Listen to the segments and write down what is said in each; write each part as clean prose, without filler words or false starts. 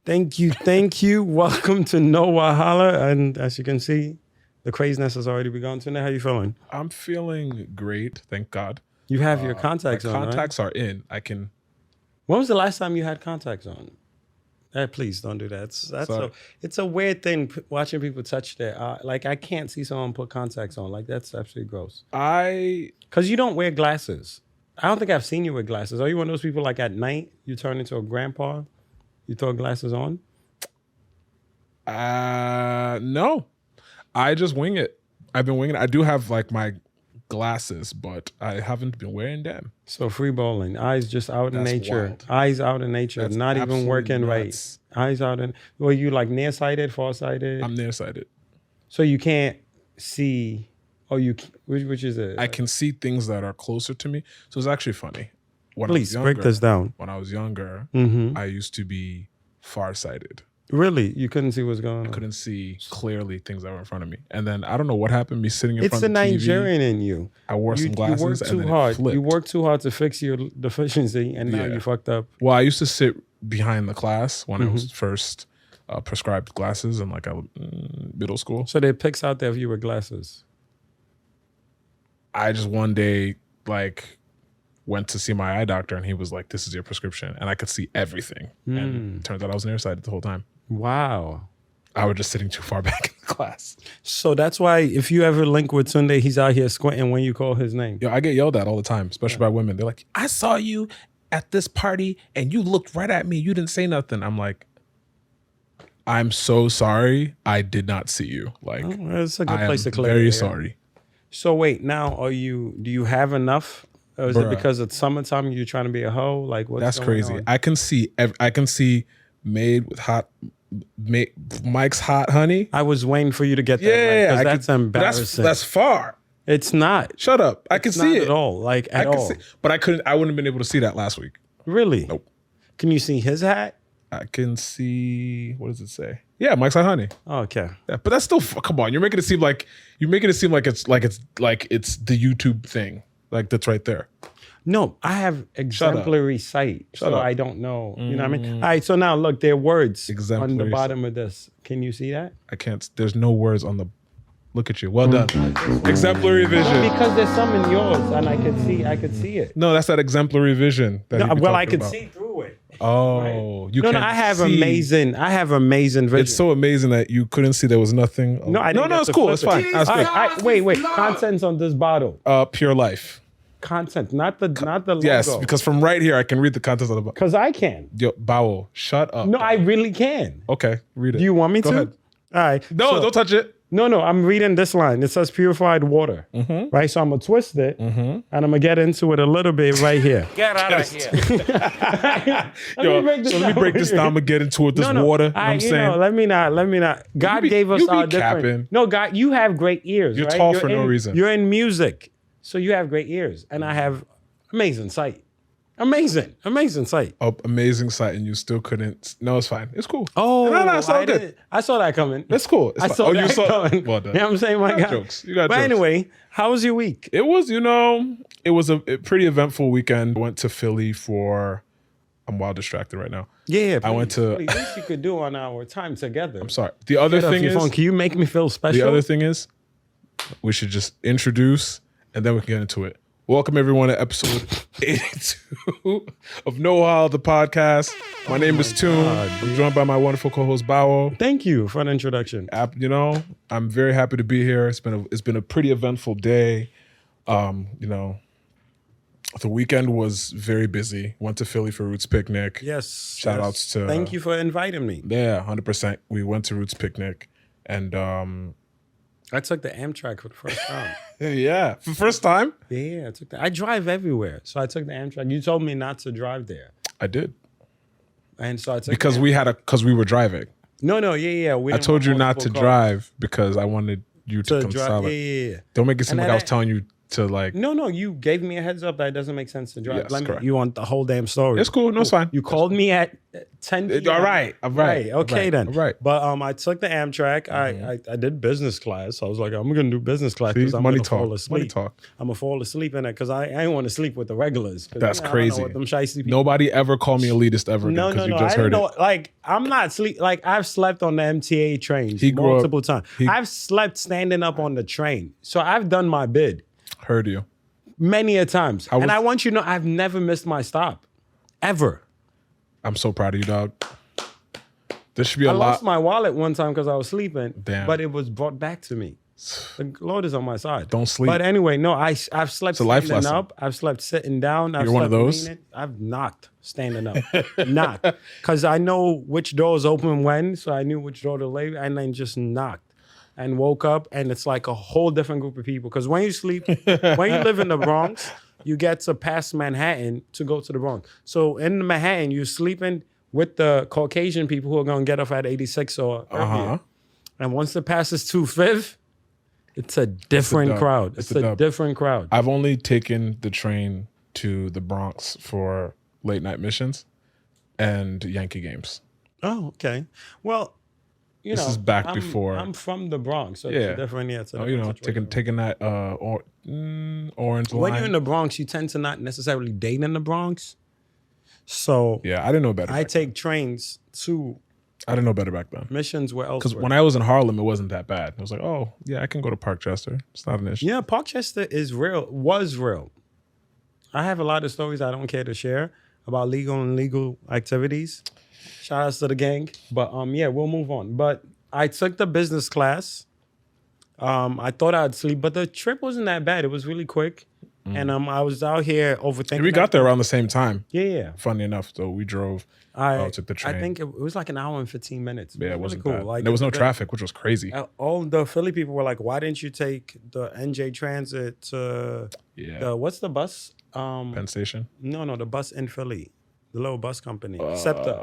Thank you. Welcome to No Wahala. And as you can see, the craziness has already begun. Today, how you feeling? I'm feeling great, thank God. You have your contacts my on, contacts are in. I can. When was the last time you had contacts on? Please don't do that. It's a weird thing watching people touch their eye. Like, I can't see someone put contacts on. Like, that's absolutely gross. Because you don't wear glasses. I don't think I've seen you with glasses. Are you one of those people like at night you turn into a grandpa? You throw glasses on? No. I just wing it. I've been winging it. I do have like my glasses, but I haven't been wearing them. So free balling. Eyes just out in nature. Wild. Eyes out in nature. That's not even working nuts. right. Eyes out in. Were you like nearsighted, farsighted? I'm nearsighted. So you can't see. Oh, which is it? I can see things that are closer to me. So it's actually funny. Please break this down. When I was younger, I used to be farsighted. Really? You couldn't see what's going on? I couldn't see clearly things that were in front of me. And then I don't know what happened, me sitting in front of the TV. It's the Nigerian in you. I wore some glasses you worked too and then hard. it flipped. You worked too hard to fix your deficiency and now you fucked up. Well, I used to sit behind the class when I was first prescribed glasses in like middle school. So they picks out there if you were glasses. I just one day like went to see my eye doctor and he was like, "This is your prescription." And I could see everything. And it turns out I was nearsighted the whole time. Wow. I was just sitting too far back in the class. So that's why if you ever link with Sunday, he's out here squinting when you call his name. Yo, I get yelled at all the time, especially by women. They're like, "I saw you at this party and you looked right at me. You didn't say nothing." I'm like, "I'm so sorry. I did not see you." Like, it's a good place to clear. Very sorry. So wait, now do you have enough? Or is it because it's summertime you're trying to be a hoe? Like, what's That's going crazy. on? I can see made with Mike's hot honey. I was waiting for you to get that Yeah, right, 'cause that's embarrassing. That's far. It's not. Shut up. I can It's see not it at all. Like at all. But I wouldn't have been able to see that last week. Really? Nope. Can you see his hat? I can see, what does it say? Yeah, Mike's hot honey. Oh, okay. Yeah, but that's still, come on. You're making it seem like it's the YouTube thing. Like that's right there. No, I have exemplary sight, so up. I don't know. You know what I mean? All right, so now look, there are words on the Exemplary bottom of this. Can you see that? I can't, there's no words on the, look at you. Well done. Exemplary vision. Because there's some in yours, and I could see it. No, that's that exemplary vision. That No, you be well, I talking could about. see through it. Oh, you No, can I have see. amazing vision. It's so amazing that you couldn't see there was nothing. No, I didn't get it's to cool. flip It's it. fine. That's All good. right, wait. Contents on this bottle. Pure life. Content, not the logo. Yes, because from right here I can read the contents of the book. Because I can. Yo, Bawo, shut up. No, I really can. Okay, read it. Do you want me Go to? ahead. All right. No, don't touch it. No, I'm reading this line. It says purified water. Right? So I'm going to twist it and I'm going to get into it a little bit right here. Get out of here. Let me break this down. I'm gonna get into it. This water. You know what I'm saying? Let me not. God gave us our different. capping. No, God, you have great ears. You're right? tall for no reason. You're in music, so you have great ears, and I have amazing sight. Amazing sight. Oh, amazing sight, and you still couldn't. No, it's fine. It's cool. Oh, no, it's all good. I saw that coming. It's cool. It's I fine. saw that you saw coming. Well done. You know what I'm saying, my You got guy? jokes. You got But jokes. anyway, how was your week? It was, it was a pretty eventful weekend. I went to Philly for. I'm wild distracted right now. Yeah, I went to. Please, least you could do on our time together. I'm sorry. The other Get off thing your is. phone. Can you make me feel special? The other thing is, we should just introduce and then we can get into it. Welcome everyone to episode 82 of No Wahala, the podcast. My name is Toon. I'm joined by my wonderful co-host Bawo. Thank you for the introduction. I'm very happy to be here. It's been a pretty eventful day. The weekend was very busy. Went to Philly for Roots Picnic. Yes. Shout outs to. Thank you for inviting me. Yeah, 100%. We went to Roots Picnic and I took the Amtrak for the first time. yeah, for the first time. Yeah, I drive everywhere, so I took the Amtrak. You told me not to drive there, I did and so I took because we were driving. No, yeah. I told you not to drive because I wanted you to come drive. solid. Yeah. Don't make it seem And like then I was telling you to like. No, you gave me a heads up that it doesn't make sense to drive. Yes, correct. You want the whole damn story. It's cool. No, it's fine. You called me at 10 p.m. All right. Okay, then. All right. But I took the Amtrak. I did business class. So I was like, I'm going to do business class because I'm money going to fall talk. asleep. Money talk. I'm going to fall asleep in it because I ain't want to sleep with the regulars. That's I don't crazy. know what them shiesty people. Nobody ever called me elitist ever again No. because you I just didn't heard know. it. Like, I'm not sleep. Like, I've slept on the MTA trains He grew up- multiple times. I've slept standing up on the train. So I've done my bid Heard you. many a times. was- And I want you to know I've never missed my stop. Ever. I'm so proud of you, dog. This should be a I lot. lost my wallet one time because I was sleeping. Damn. But it was brought back to me. The Lord is on my side. Don't sleep. But anyway, no, I've slept a life standing lesson. up. I've slept sitting down. I've You're one of slept those? leaning. I've knocked standing up. Knocked. Because I know which doors open when, so I knew which door to lay, and then just knocked. And woke up, and it's like a whole different group of people. Because when you sleep, when you live in the Bronx, you get to pass Manhattan to go to the Bronx. So in Manhattan, you're sleeping with the Caucasian people who are going to get off at 86 or earlier. And once it passes 25th, it's a different dub. crowd. It's It's a a dub. different crowd. I've only taken the train to the Bronx for late night missions and Yankee games. Oh, okay. Well, you This know, is back before- I'm from the Bronx, so Yeah. it's a different. Yeah, it's a Oh, you know, different situation. taking that orange line. When you're in the Bronx, you tend to not necessarily date in the Bronx. So Yeah, I didn't know better. I back take trains to I didn't know better back then. missions where else. Because when I was in Harlem, it wasn't that bad. I was like, oh, yeah, I can go to Parkchester. It's not an issue. Yeah, Parkchester is real, was real. I have a lot of stories I don't care to share about legal and illegal activities. Shout outs to the gang. But yeah, we'll move on. But I took the business class. I thought I'd sleep, but the trip wasn't that bad. It was really quick. And I was out here overthinking. We got there around the same time. Yeah. Funny enough, though, we drove. Took the train. I think it was like an hour and 15 minutes. Yeah, it really wasn't cool. bad. Like There was no the- traffic, which was crazy. All the Philly people were like, "Why didn't you take the NJ Transit to what's the bus? Penn Station. No, the bus in Philly, the little bus company, Scepter,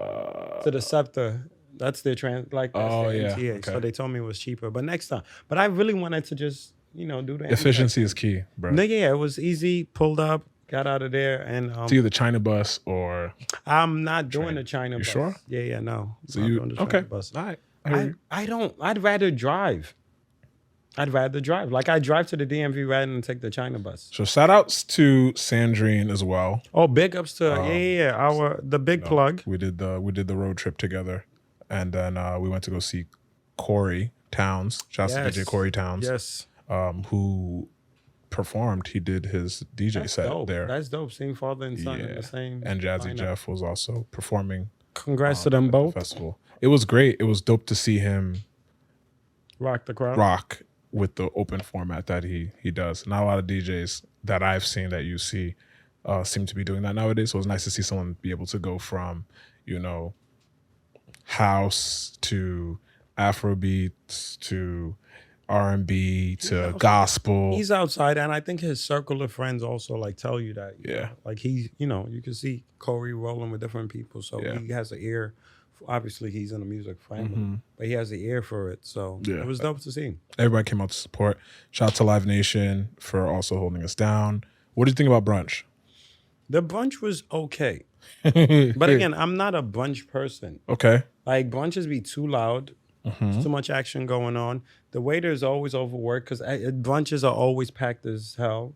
to the Scepter. That's their their MTA. okay. So they told me it was cheaper. But next time, but I really wanted to just do the Efficiency is key, bro. No, yeah, it was easy. Pulled up, got out of there, and It's either China bus or I'm not doing the China bus. sure? Yeah, no. so I'm not you doing the China okay? bus. All right. I hear you. I don't. I'd rather drive. Like I drive to the DMV rather than take the China bus. So shout outs to Sandrine as well. Oh, big ups to the big plug. We did the road trip together, and then we went to go see Corey Towns. Shouts to DJ Corey Towns. Yes. Who performed. He did his DJ set dope. there. That's dope. Seeing father and son in the same. And Jazzy lineup. Jeff was also performing. Congrats to them at the both. festival. It was great. It was dope to see him Rock the crowd. rock with the open format that he does. Not a lot of DJs that I've seen that you see seem to be doing that nowadays. So it was nice to see someone be able to go from, house to Afrobeats to R&B to gospel. He's outside, and I think his circle of friends also tell you that. Yeah. Like you can see Corey rolling with different people, so Yeah. he has an ear. Obviously, he's in the music family, but he has the ear for it. So Yeah. it was dope to see him. Everybody came out to support. Shout out to Live Nation for also holding us down. What do you think about Brunch? The brunch was okay, but again, I'm not a brunch person. Okay. Like brunches be too loud. Too much action going on. The waiter's always overworked because brunches are always packed as hell.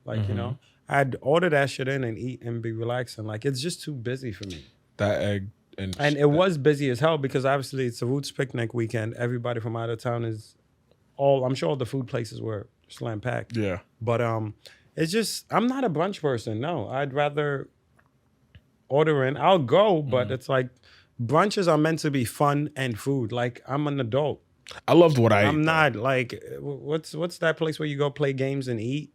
I'd order that shit in and eat and be relaxing. Like it's just too busy for me. That egg And it was busy as hell because obviously it's a Roots picnic weekend. Everybody from out of town I'm sure all the food places were slam packed. Yeah. But it's just, I'm not a brunch person. No, I'd rather order in. I'll go, but it's like brunches are meant to be fun and food. Like I'm an adult. I loved what I ate. I'm not like, what's that place where you go play games and eat?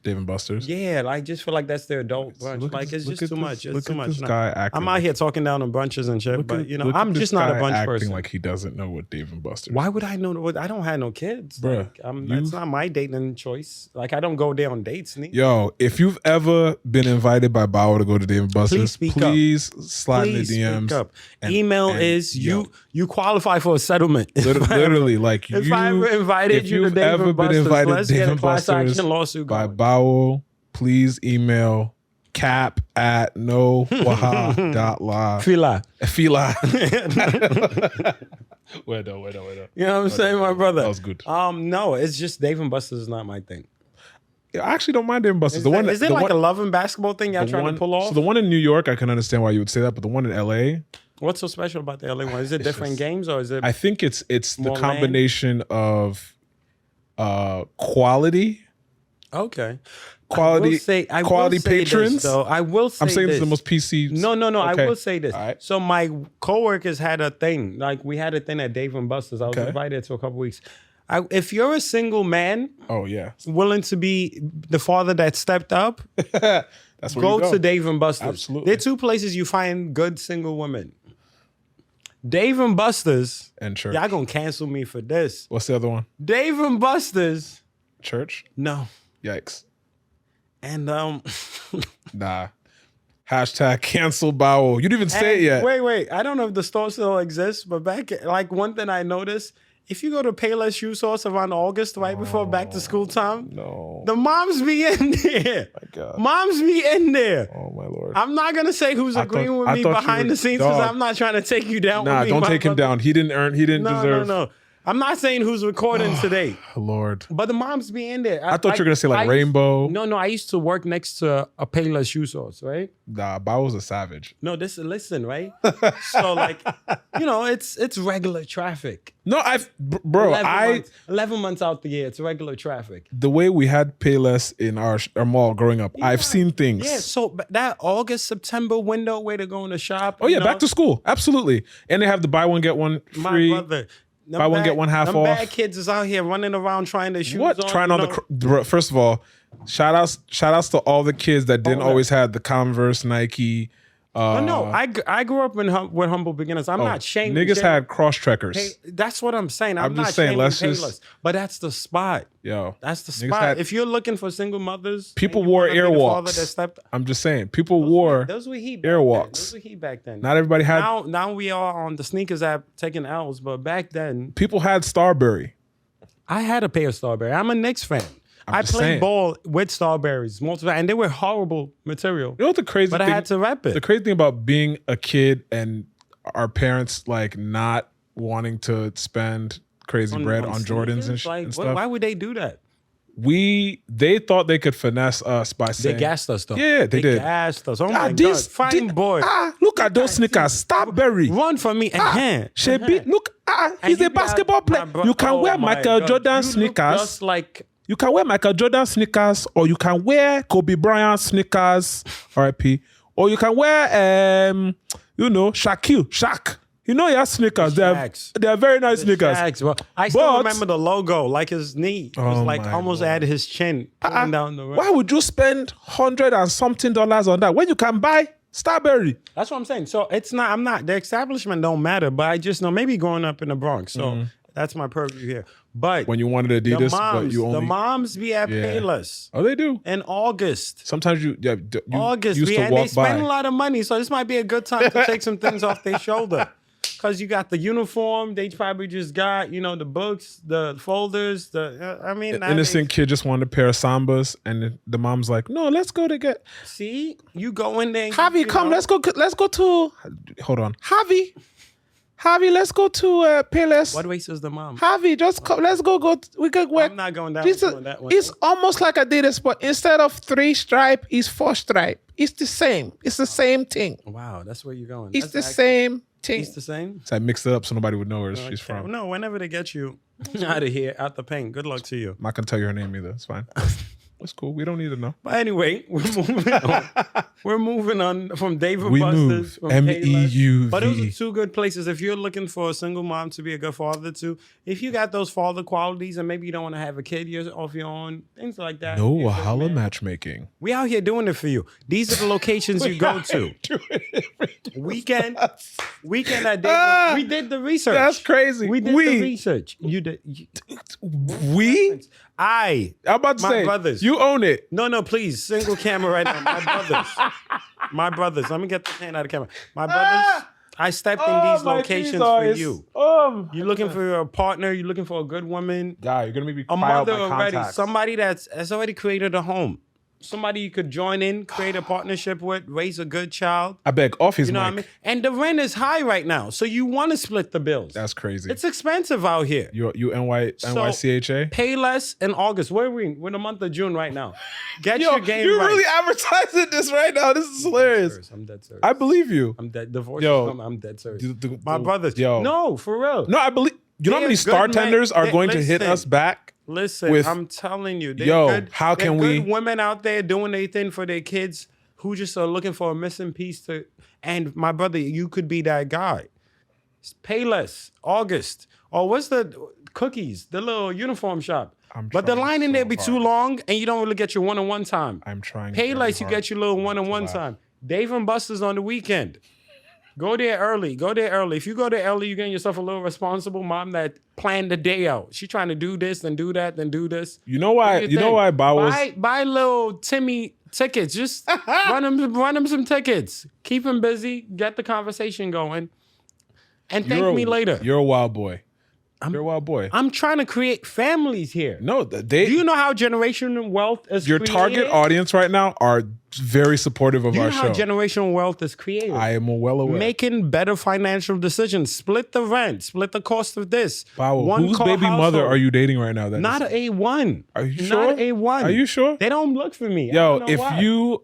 Dave and Buster's. Yeah, I just feel like that's their adult brunch. Look at Like this- it's look just at too this- much. It's look too at much. this No. guy acting I'm out here talking down on brunches and shit, but look I'm at just this not a guy brunch acting person. like he doesn't know what Dave and Buster's. Why would I know? I don't have no kids, Bruh, Like, that's not my dating choice. Like I don't go there on dates. Yo, if you've ever been invited by Bawo to go to Dave and Buster's, speak up. please slide Please in the DMs. speak up. and- Email and, is yo, you qualify for a settlement. literally, like If I ever invited if you to you've Dave ever and been Buster's, invited let's to Dave get a and class Buster's action lawsuit by going. Bawo, please email cap@nowaha.la. Fila. Fila. Wait. You know what I'm saying, my brother? That was good. No, it's just Dave and Buster's is not my thing. I actually don't mind Dave and Buster's. Is it like a love and basketball thing y'all trying to pull off? So the one in New York, I can understand why you would say that, but the one in LA, what's so special about the LA one? Is it different games or is it? I think it's the more combination of quality. Okay. Quality I will say patrons. This, though. I will say I'm saying this this. is the most PC. No. Okay. I will say this. All right. So my coworkers had a thing. Like we had a thing at Dave and Buster's. I was Okay. invited to a couple weeks. If you're a single man Oh yeah, willing to be the father that stepped up, that's where you go to Dave and Buster's. Absolutely. They're two places you find good single women. Dave and Buster's. And church. Y'all gonna cancel me for this. What's the other one? Dave and Buster's. Church. No. Yikes. And Nah. Hashtag cancel Bawo. You didn't even say it yet. Wait. I don't know if the store still exists, but like one thing I noticed, if you go to Payless Shoe Source around August, right before back to school time, No. the moms be in there. My God. Moms be in there. Oh my Lord. I'm not gonna say who's agreeing with I me thought you behind were- the scenes because dog. I'm not trying to take you down. Nah, with me, don't my take him brother. down. He didn't deserve. No. I'm not saying who's recording today, Lord. but the moms be in there. I thought you were gonna say like Rainbow. No, I used to work next to a Payless Shoe Source, right? Nah, Bawo's a savage. No, listen, right? So like, it's regular traffic. No, 11 months out the year, it's regular traffic. the way we had Payless in our mall growing up, I've seen things. Yeah, so that August, September window where to go in the shop. Oh yeah, back to school. Absolutely. And they have the buy one, get one free. My brother. Buy one, get one half them off. Bad kids is out here running around trying to shoes What? on. Trying on bro, first of all, shout outs to all the kids that didn't always have the Converse, Nike. No, I grew up with humble beginners. I'm not shaming. Niggas had cross trekkers. Hey, that's what I'm saying. I'm just not saying, shaming let's Payless, just- but that's the spot. Yo, That's the niggas spot. had- If you're looking for single mothers, people and you wore wanna be the father Airwalks. that stepped- I'm just saying, people wore Those were heat. Back Airwalks. Then. Those were heat back then. Not everybody had. Now we are on the sneakers app taking L's, but back then People had Starberry. I had a pair of Starberry. I'm a Knicks fan. I just played saying. ball with Starberries multiple, and they were horrible material. You know what the crazy But thing? I had to rep it. The crazy thing about being a kid and our parents like not wanting to spend crazy bread on Jordans and, sneakers? Like, and stuff. why would they do that? They thought they could finesse us by They saying gassed us though. Yeah, they did. Gassed us. Oh my God, fine boy. Look at those sneakers, Starberry. Run for me. Shebi, look, And he's you a be basketball like, my player. bro- You can oh wear my Michael God. Jordan You look sneakers. just like You can wear Michael Jordan sneakers, or you can wear Kobe Bryant sneakers, RIP, or you can wear Shaq. You know your sneakers. Shaqs. They are very nice sneakers. Shaqs. Well, I still But- remember the logo. Like his knee was Oh like my almost Lord. at his chin, pulling down the road. Why would you spend $100 and something on that when you can buy Starberry? That's what I'm saying. So it's not. I'm not. The establishment don't matter, but I just know maybe growing up in the Bronx. So that's my purview here. But When you wanted Adidas, but you only the moms be at Yeah. Payless Oh, they do. in August. Sometimes you August, used to and they walk by. spend a lot of money, so this might be a good time to take some things off their shoulder. Because you got the uniform, they probably just got, the books, the folders, now Innocent kid just wanted a pair of Sambas, and the mom's like, "No, let's go to get see, you go in there. And Javi. Come, let's go to. Hold on, Javi, let's go to Payless. What race is the mom? Javi, just come. Let's go. We could wear. I'm not going down This is- on that one. It's almost like Adidas, but instead of 3 stripe, it's 4 stripe. It's the same. It's the same thing. Wow, that's where you're going. It's That's the same thing. It's the same. So I mixed it up so nobody would know where she's Okay. from. No, whenever they get you out of here, out the paint, good luck to you. I'm not gonna tell you her name either. It's fine. It's cool. We don't need to know. But anyway, we're moving on from David We Buster's. move. From Payless. MEUV. But those are two good places. If you're looking for a single mom to be a good father to, if you got those father qualities and maybe you don't want to have a kid off your own, things like that. No you're a good Wahala man. matchmaking. We out here doing it for you. These are the locations you go to. Weekend at David. We did the research. That's crazy. We did the research. You did. We? I'm about to My say, brothers. you own it. No, please. Single camera right now. My brothers. My brothers. Let me get the hand out of the camera. My brothers. I stepped in these locations for you. You're looking for a partner. You're looking for a good woman. Guy, you're gonna make me A cry out mother my already. contacts. Somebody that's already created a home. somebody you could join in, create a partnership with, raise a good child. I beg off his You know mic. what I mean? And the rent is high right now, so you want to split the bills. That's crazy. It's expensive out here. You NYCHA? Pay less in August. Where are we? We're in the month of June right now. Get Yo, your game you're right. really advertising this right now. This is hilarious. I'm dead serious. I believe you. I'm dead. Divorce. Yo, I'm dead serious. the- My brothers. yo. No, for real. No, I believe. You know how They're many star good men. tenders are going to hit Listen. us back? Listen, with- I'm telling you. They're Yo, good, how can they're we- good women out there doing their thing for their kids who just are looking for a missing piece to. And my brother, you could be that guy. Pay less. August. Or what's the cookies? The little uniform shop. But the trying line in so there be too hard. long, and you don't really get your one-on-one time. I'm trying. Pay very less, you hard get your little one-on-one to laugh. time. Dave and Buster's on the weekend. Go there early. Go there early. If you go there early, you're getting yourself a little responsible mom that planned the day out. She trying to do this, then do that, then do this. You know why? Do You know thing. why Bawo's Buy little Timmy tickets. Just run him some tickets. Keep him busy. Get the conversation going. And thank me later. You're a wild boy. You're a wild boy. I'm trying to create families here. No, they. Do you know how generational wealth is your created? target audience right now are very supportive of Do you our know how show. generational wealth is created? I am well aware. Making better financial decisions. Split the rent. Split the cost of this. Bawo, One whose car baby mother household. are you dating right now? That Not is- a A1. Are you sure? Not A1. Are you sure? They don't look for me. I Yo, don't know if why. you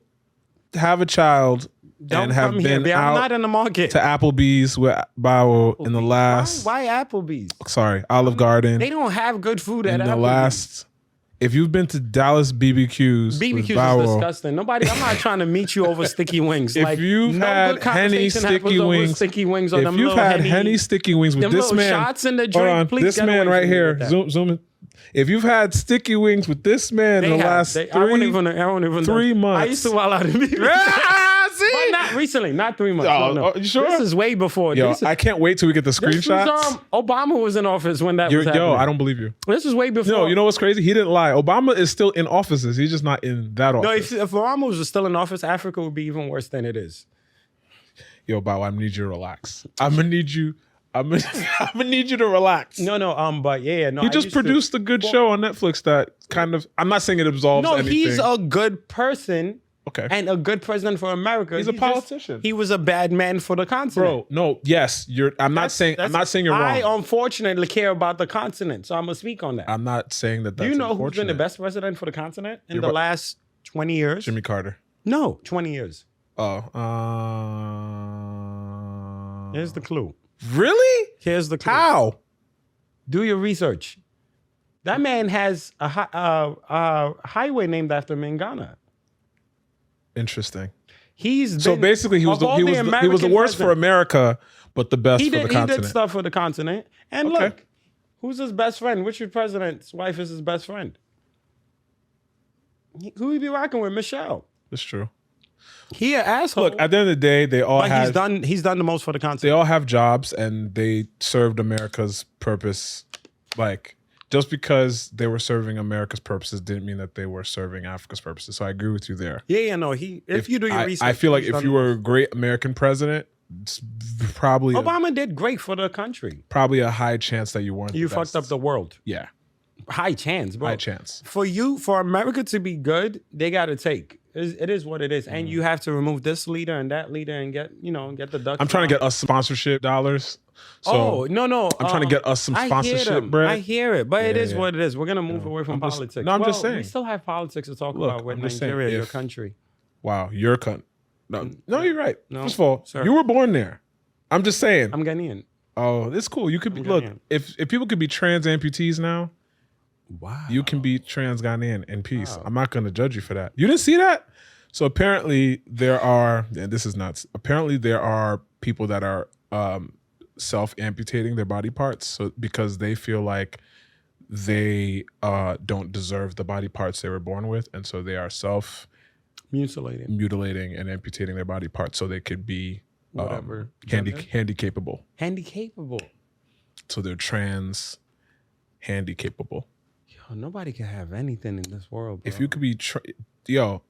have a child don't and have come been here. I'm out not in the market. to Applebee's with Bawo in the last, Why Applebee's? sorry, Olive Garden They don't have good food in at the Applebee's. last. If you've been to Dallas BBQs, with BBQs is Bawo, disgusting. Nobody. I'm not trying to meet you over sticky wings. If like, you've no had good Henny conversation sticky happens over wings, sticky wings, or if them you've little had Henny sticky wings with them this little man, shots in the hold drink, on, please this get man away right from me here, with that. zoom in. If you've had sticky wings with this man in the last I won't even 3 months, I used to wild out in BBQ. Ah, see? But not recently, not 3 months. Oh, no. oh, you sure? This is way before. Yo, this is, I can't wait till we get the this was, screenshots. Obama was in office when that was happening. Yo, I don't believe you. This was way before. No, you know what's crazy? He didn't lie. Obama is still in offices. He's just not in that No, office. if Obama was still in office, Africa would be even worse than it is. Yo, Bawo, I need you to relax. I'm gonna need you. I'm gonna need you to relax. No, but yeah, no. He I just used to- produced a good show on Netflix that kind of. I'm not saying it absolves No, anything. he's a good person okay, and a good president for America. He's a politician. He was a bad man for the continent. bro. No, yes, you're. I'm not saying. I'm not saying you're wrong. I unfortunately care about the continent, so I'm gonna speak on that. I'm not saying that. Do That's you know who's been the unfortunate. best president for the continent in You're the about- last 20 years? Jimmy Carter. No, 20 years. Oh, Here's the clue. really? Here's the clue. How? Do your research. That man has a highway named after him in Ghana. Interesting. So basically, he was the worst for America, but the best for the He continent. did stuff for the continent. And Okay. look, who's his best friend? Which president's wife is his best friend? Who he be rocking with? Michelle. That's true. He an asshole. Look, at the end of the day, they all but have he's done the most for the they continent. all have jobs and they served America's purpose. Like, just because they were serving America's purposes didn't mean that they were serving Africa's purposes. So I agree with you there. Yeah, no. If you do your research, I feel like he's if done you the were a most. great American president, it's probably Obama did great for the country. probably a high chance that you weren't. You the fucked up best. the world. Yeah, High chance, bro. high chance. For America to be good, they got to take. It is what it is, and you have to remove this leader and that leader and get the ducks. I'm trying to get us sponsorship dollars. So no! I'm trying to get us some I hear sponsorship them. bread. I hear it, but it is yeah. what it is. We're gonna move away from I'm just- politics. no, I'm just Well, saying. we still have politics to talk Look, about with I'm just saying, Nigeria, your if- country. Wow, you're a cunt. No, you're right. No, First of all, sir. you were born there. I'm just saying. I'm Ghanaian. Oh, it's cool. You could be, I'm look, Ghanaian. if people could be trans amputees now, Wow. you can be trans Ghanaian in peace. I'm not going to judge you for that. You didn't see that? So apparently there are, and this is nuts. Apparently there are people that are self-amputating their body parts, so because they feel like they don't deserve the body parts they were born with, and so they are Mutilating. mutilating and amputating their body parts so they could be Whatever. handy-capable. Handy-capable. So they're trans handy-capable. Yo, nobody can have anything in this world, bro. If you could be, yo,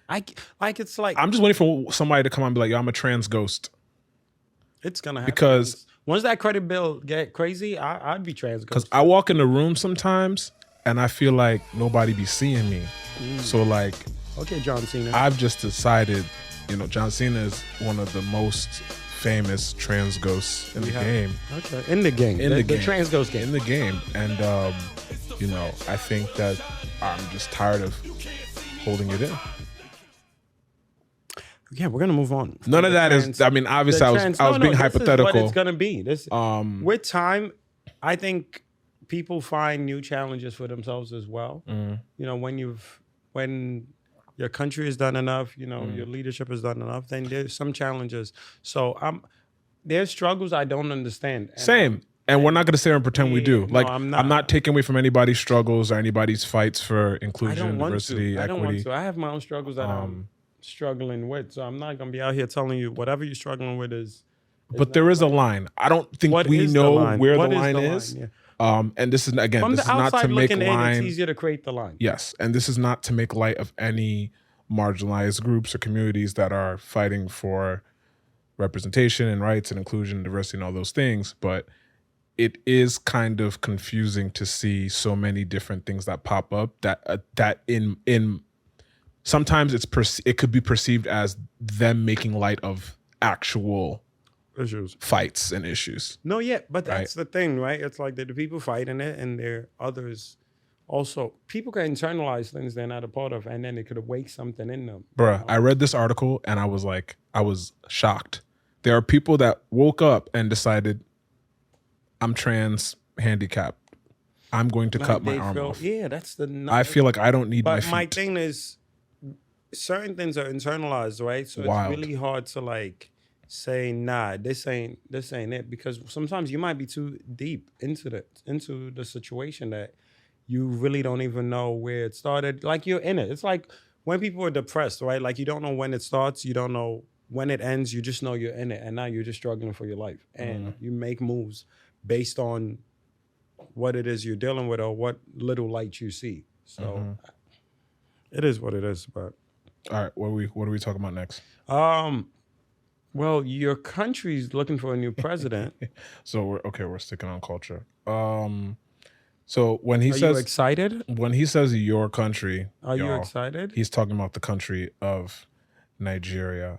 it's like I'm just waiting for somebody to come on and be like, yo, I'm a trans ghost. it's gonna happen. Because once that credit bill get crazy, I'd be trans. because I walk in the room sometimes and I feel like nobody be seeing me. So like Okay, John Cena. I've just decided, John Cena is one of the most famous trans ghosts in the game. Okay, in the game. The trans ghost game. In the game. And, I think that I'm just tired of holding it in. Yeah, we're gonna move on. None of that is. I mean, obviously, I was being hypothetical. This is what it's gonna be. With time, I think people find new challenges for themselves as well. When your country has done enough, your leadership has done enough, then there's some challenges. So there's struggles I don't understand. Same. And we're not going to sit here and pretend we do. Like, I'm not taking away from anybody's struggles or anybody's fights for inclusion, diversity, equity. I don't want to. I have my own struggles that I'm struggling with. So I'm not going to be out here telling you whatever you're struggling with is but there is a line. I don't think we know where the line is. Yeah. And this is, again, From this is the not to outside make looking in, line. it's easier to create the line. Yes. And this is not to make light of any marginalized groups or communities that are fighting for representation and rights and inclusion and diversity and all those things. But it is kind of confusing to see so many different things that pop up that in sometimes it could be perceived as them making light of actual issues, fights and issues. No, yeah, but that's the thing, right? It's like the people fighting it, and there are others. Also, people can internalize things they're not a part of, and then it could awake something in them. Bruh, I read this article and I was shocked. There are people that woke up and decided, I'm trans handicapped. I'm going to cut my arm off. Yeah, that's I feel like I don't need my feet. But my thing is, certain things are internalized, right? So it's really hard to say, nah, this ain't it, because sometimes you might be too deep into the situation that you really don't even know where it started. Like, you're in it. It's like when people are depressed, right? Like, you don't know when it starts, you don't know when it ends, you just know you're in it, and now you're just struggling for your life. And you make moves based on what it is you're dealing with or what little light you see. So it is what it is. But all right, what are we talking about next? Well, your country's looking for a new president. So we're sticking on culture. So when he says, are you excited? When he says your country, are you excited? He's talking about the country of Nigeria.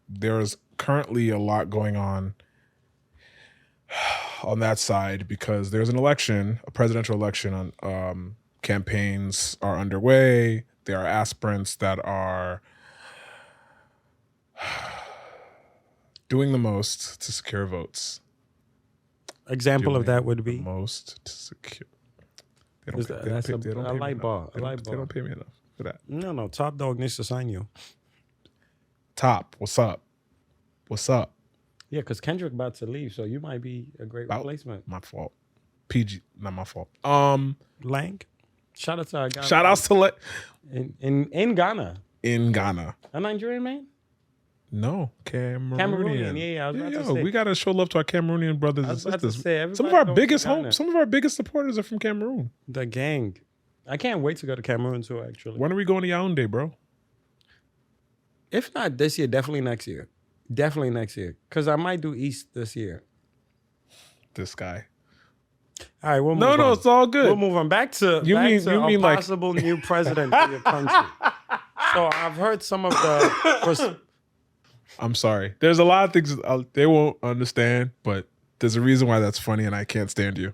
There's currently a lot going on that side because there's an election, a presidential election. On campaigns are underway. There are aspirants that are doing the most to secure votes. Example of that would be the most to secure. They don't pay me enough for that. No, Top Dog needs to sign you. Top, what's up? Yeah, because Kendrick about to leave, so you might be a great replacement. My fault. PG, not my fault. Lang. Shout out to our guy. Shout outs to in Ghana. In Ghana. A Nigerian man? No, Cameroonian. Yeah, I was about to say. We gotta show love to our Cameroonian brothers and sisters. Some of our biggest supporters are from Cameroon. The gang. I can't wait to go to Cameroon too, actually. When are we going to Yaoundé, bro? If not this year, definitely next year. Definitely next year. Because I might do East this year. This guy. All right, we'll move on. No, it's all good. We'll move on. Back to a possible new president for your country. So I've heard some of the... I'm sorry. There's a lot of things they won't understand, but there's a reason why that's funny and I can't stand you.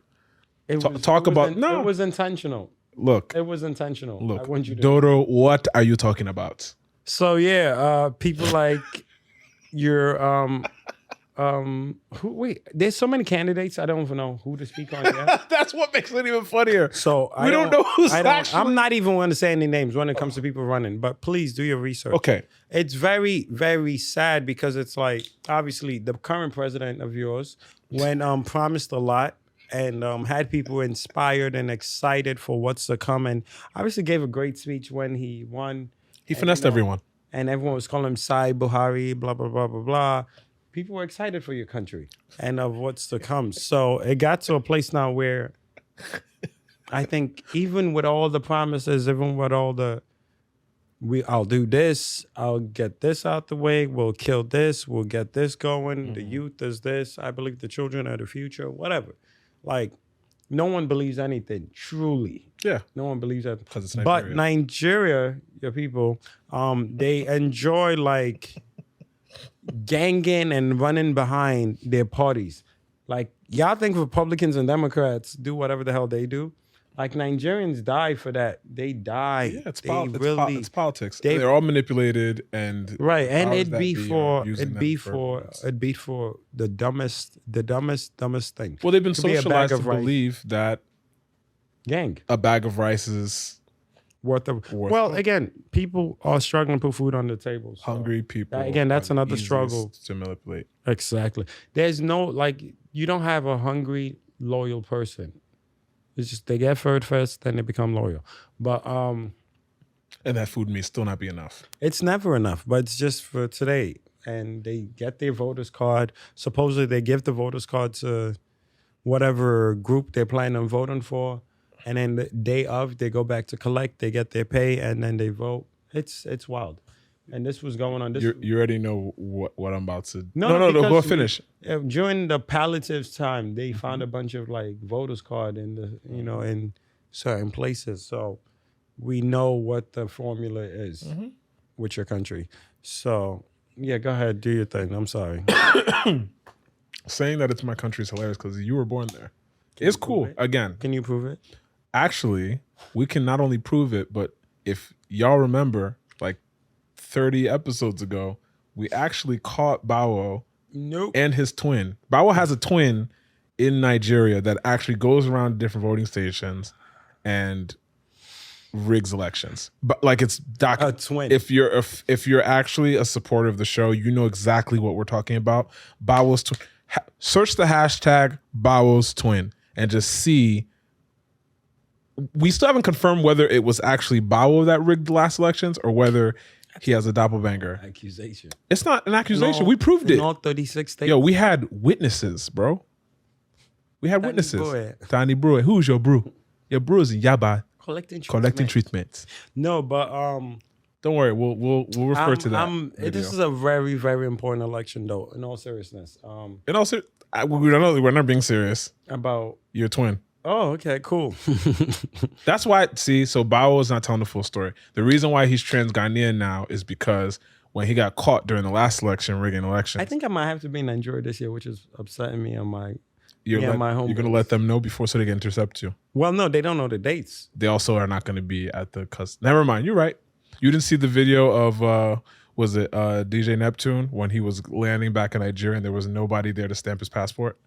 It was intentional. Look. It was intentional. Look, I want you to Dodo, what are you talking about? So yeah, people like your there's so many candidates I don't even know who to speak on yet. That's what makes it even funnier. So we don't know who's actually... I'm not even going to say any names when it comes to people running, but please do your research. Okay. It's very, very sad because it's like, obviously the current president of yours promised a lot and had people inspired and excited for what's to come, and obviously gave a great speech when he won. He finessed everyone. And everyone was calling him Sai Buhari, blah, blah, blah, blah, blah. People were excited for your country and of what's to come. So it got to a place now where I think even with all the promises, even with all the, I'll do this, I'll get this out the way, we'll kill this, we'll get this going, the youth is this, I believe the children are the future, whatever. Like, no one believes anything. Truly, Yeah, no one believes that. because it's Nigeria. But Nigeria, your people, they enjoy like ganging and running behind their parties. Like y'all think Republicans and Democrats do whatever the hell they do. Like Nigerians die for that. They die. Yeah, it's It's politics. they- They're all manipulated and right, and powers it'd that be be for are using it'd be for the dumbest thing. Well, they've been Could be a bag socialized to of rice. believe that Gang. a bag of rice is Well, again, people are struggling to put food on the table. So. hungry people. Again, that's are the another easiest struggle. to manipulate. Exactly. There's no like you don't have a hungry, loyal person. It's just they get fed first, then they become loyal. But And that food may still not be enough. it's never enough. But it's just for today. And they get their voters card. Supposedly they give the voters card to whatever group they're planning on voting for. And then the day of, they go back to collect, they get their pay, and then they vote. It's wild. And this was going on. You already know what I'm about to. No, No. Go because finish. During the palliatives time, they found a bunch of like voters card in the in certain places. So we know what the formula is with your country. So yeah, go ahead, do your thing. I'm sorry. Saying that it's my country is hilarious because you were born there. It's cool. it? Again, Can you prove it? actually, we can not only prove it, but if y'all remember, like 30 episodes ago, we actually caught Bawo Nope. and his twin. Bawo has a twin in Nigeria that actually goes around different voting stations and rigs elections. But like it's A twin. If you're actually a supporter of the show, you know exactly what we're talking about. Bawo's twin. Search the hashtag Bawo's twin and just see. We still haven't confirmed whether it was actually Bawo that rigged the last elections or whether he has a doppelganger. Accusation. It's not an accusation. No, we proved it. in all 36 states. Yo, we had witnesses, bro. We had witnesses. Brewer. Danny Brewer. Who's your brew? Your brew is in Yaba collecting collecting treatments. No, but Don't worry, we'll refer to that. this video. is a very, very important election, though. In all seriousness, And also, we're not being serious. about Your twin. oh, okay, cool. That's why. See, so Bawo is not telling the full story. The reason why he's trans Ghanaian now is because when he got caught during the last election rigging elections, I think I might have to be in Nigeria this year, which is upsetting me on my. you're my home gonna base. let them know before so they can intercept you. Well, no, they don't know the dates. They also are not going to be at the Never mind. You're right. You didn't see the video of was it DJ Neptune when he was landing back in Nigeria and there was nobody there to stamp his passport?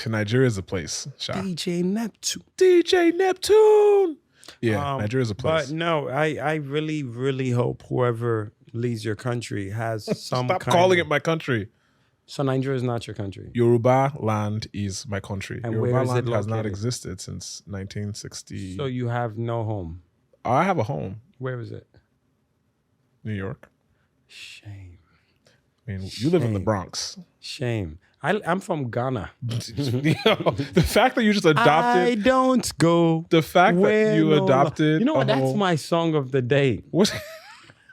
Nigeria is a place. Sha. DJ Neptune. DJ Neptune. Yeah, Nigeria is a place. But no, I really, really hope whoever leads your country has some. Stop calling it my country. So Nigeria is not your country. Yoruba land is my country. And Yoruba where is it land has not located? existed since 1960. So you have no home. I have a home, Where is it? New York. Shame. I mean, you live in the Shame. Bronx. Shame. I'm from Ghana. The fact that you just adopted. I don't go. The fact that where you no adopted. You know what? a That's whole- my song of the day. What?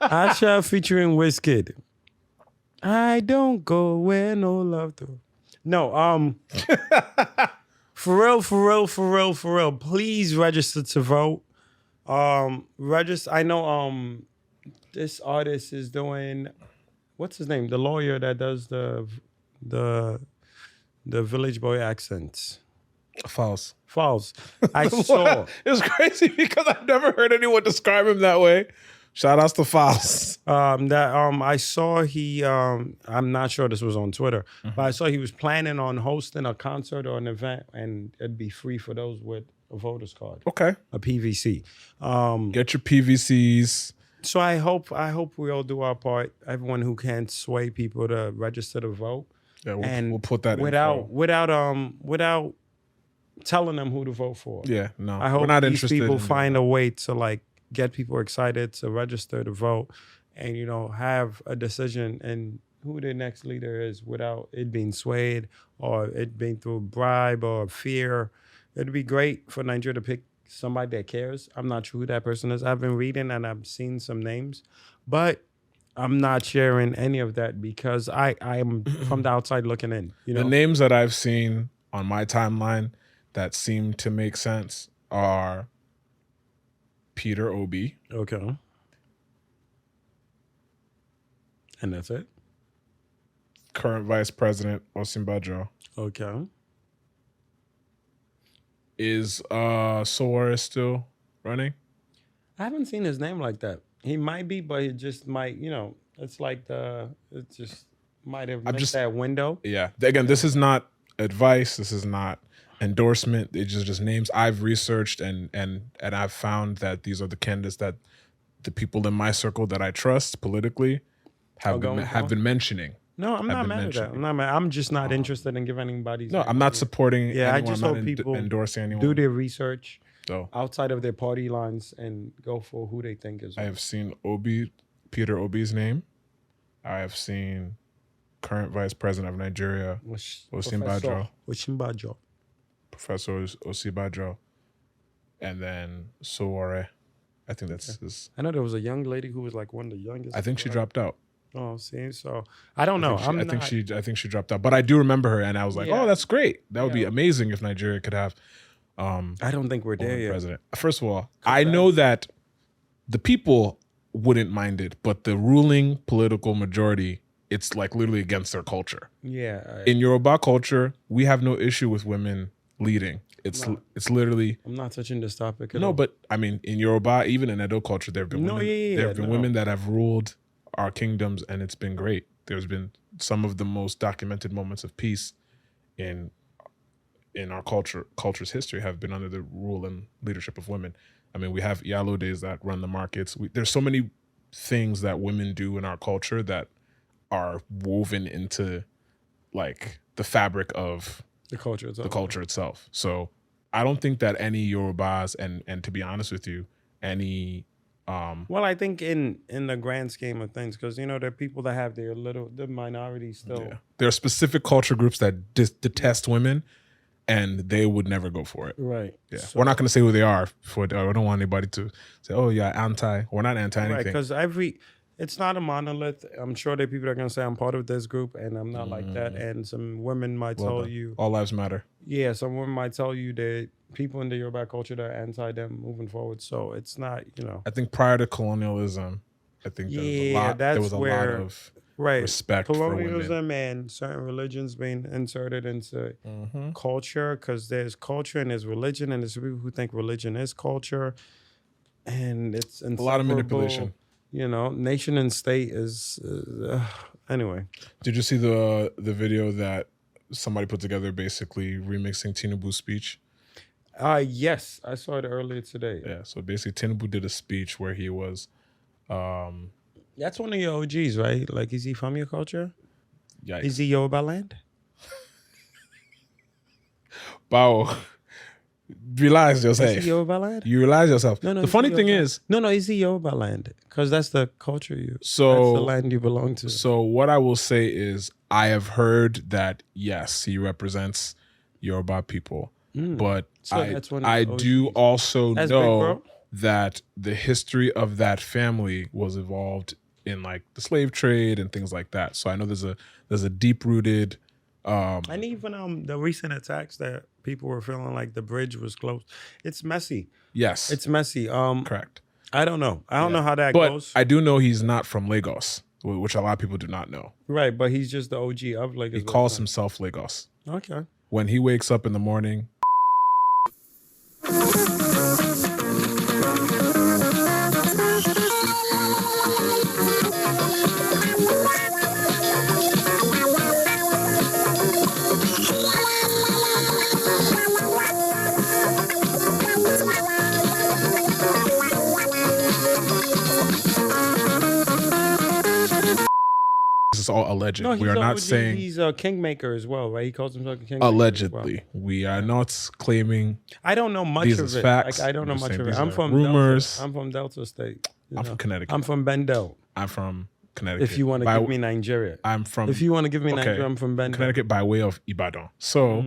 Asha featuring Wizkid. I don't go where no love to. No, for real. Please register to vote. Register. I know. This artist is doing. What's his name? The lawyer that does the Village Boy accents. False. False. I saw. It's crazy because I've never heard anyone describe him that way. Shout outs to False. I saw he I'm not sure this was on Twitter, but I saw he was planning on hosting a concert or an event and it'd be free for those with a voter's card. Okay. A PVC. Get your PVCs. So I hope we all do our part. Everyone who can sway people to register to vote. Yeah, and we'll put that without info. without telling them who to vote for. Yeah, no. I hope we're not these interested people in find a way to like get people excited to register to vote and, have a decision and who their next leader is without it being swayed or it being through bribe or fear. It'd be great for Nigeria to pick somebody that cares. I'm not sure who that person is. I've been reading and I've seen some names, but I'm not sharing any of that because I am from the outside looking in. The names that I've seen on my timeline, that seem to make sense are Peter Obi. Okay. And that's it? Current Vice President Osinbajo. Okay. Is Sowore still running? I haven't seen his name like that. He might be, but it just might, it's like it just might have missed that window. Yeah. Again, this is not advice. This is not endorsement. It's just names I've researched and I've found that these are the candidates that the people in my circle that I trust politically have been mentioning. No, I'm not mad at that. I'm not mad. I'm just not interested in giving anybody's. No, I'm not supporting. Yeah, anyone. I just hope people endorsing anyone. do their research So outside of their party lines and go for who they think is. I have seen Peter Obi's name. I have seen current Vice President of Nigeria, Osinbajo. Professor Osinbajo. And then Sowore. I think that's his. I know there was a young lady who was like one of the youngest. I think she dropped out. Oh, see, so I don't know. I think she dropped out, but I do remember her, and I was like, "Oh, that's great! That would be amazing if Nigeria could have." I don't think we're there yet. President. First of all, I know that the people wouldn't mind it, but the ruling political majority, it's like literally against their culture. Yeah. In Yoruba culture, we have no issue with women leading. It's literally. I'm not touching this topic. No, but I mean, in Yoruba, even in Edo culture, there have been women that have ruled our kingdoms, and it's been great. There's been some of the most documented moments of peace in our culture's history have been under the rule and leadership of women. I mean, we have YOLO days that run the markets. There's so many things that women do in our culture that are woven into like the fabric of the culture itself. So I don't think that any Yorubas and to be honest with you, any well, I think in the grand scheme of things, because there are people that have the minorities still. Yeah. There are specific culture groups that detest women, and they would never go for it. Right. Yeah. So, we're not going to say who they are. I don't want anybody to say, "Oh, yeah, anti." We're not anti anything. Right. Because it's not a monolith. I'm sure there are people that are going to say I'm part of this group, and I'm not like that. And some women might tell you all lives matter. Yeah. Some women might tell you that people in the Yoruba culture that are anti them moving forward. So it's not, I think prior to colonialism, I think there was a lot of respect for women. Colonialism and certain religions being inserted into culture, because there's culture and there's religion, and there's people who think religion is culture, and it's a lot of manipulation. Nation and state is anyway. Did you see the video that somebody put together, basically remixing Tinubu's speech? Yes, I saw it earlier today. Yeah, so basically Tinubu did a speech where he was that's one of your OGs, right? Like, is he from your culture? Yikes. Is he Yoruba land? Bawo, realize yourself. Is he Yoruba land? You realize yourself. No, the funny thing is... No, is he Yoruba land? Because that's the culture that's the land you belong to. So what I will say is I have heard that, yes, he represents Yoruba people. But I do also know that the history of that family was evolved in like the slave trade and things like that. So I know there's a deep rooted and even the recent attacks that people were feeling like the bridge was closed. It's messy. Yes. It's messy. Correct. I don't know. I don't know how that goes. I do know he's not from Lagos, which a lot of people do not know. Right, but he's just the OG of Lagos. He calls himself Lagos. Okay. When he wakes up in the morning, this is all alleged. No, we are not saying he's a kingmaker as well, right? He calls himself a kingmaker. Allegedly, we are not claiming. I don't know much of it. Facts. Like, I don't know much of it. I'm from rumors. Delta. I'm from Delta State. I'm from Connecticut. I'm from Bendel. I'm from Connecticut. If you want to give me Nigeria, I'm from. If you want to give me Nigeria, I'm from Bendel. Connecticut by way of Ibadan. So.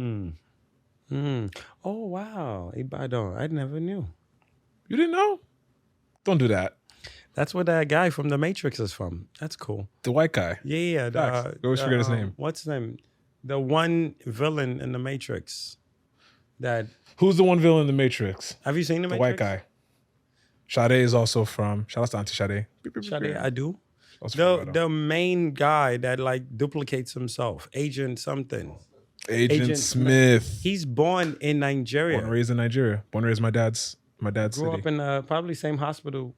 Oh wow, Ibadan! I never knew. You didn't know? Don't do that. That's where that guy from The Matrix is from. That's cool. The white guy. Yeah. I always forget his name. What's his name? The one villain in The Matrix. that. Who's the one villain in The Matrix? Have you seen the The Matrix? white guy. Sade is also from. Shout out to Auntie Sade. Sade, I do. Also The main guy that like duplicates himself, Agent something. Agent Smith. He's born in Nigeria. Born and raised in Nigeria. Born and raised in my dad's Grew city. up in probably same hospital.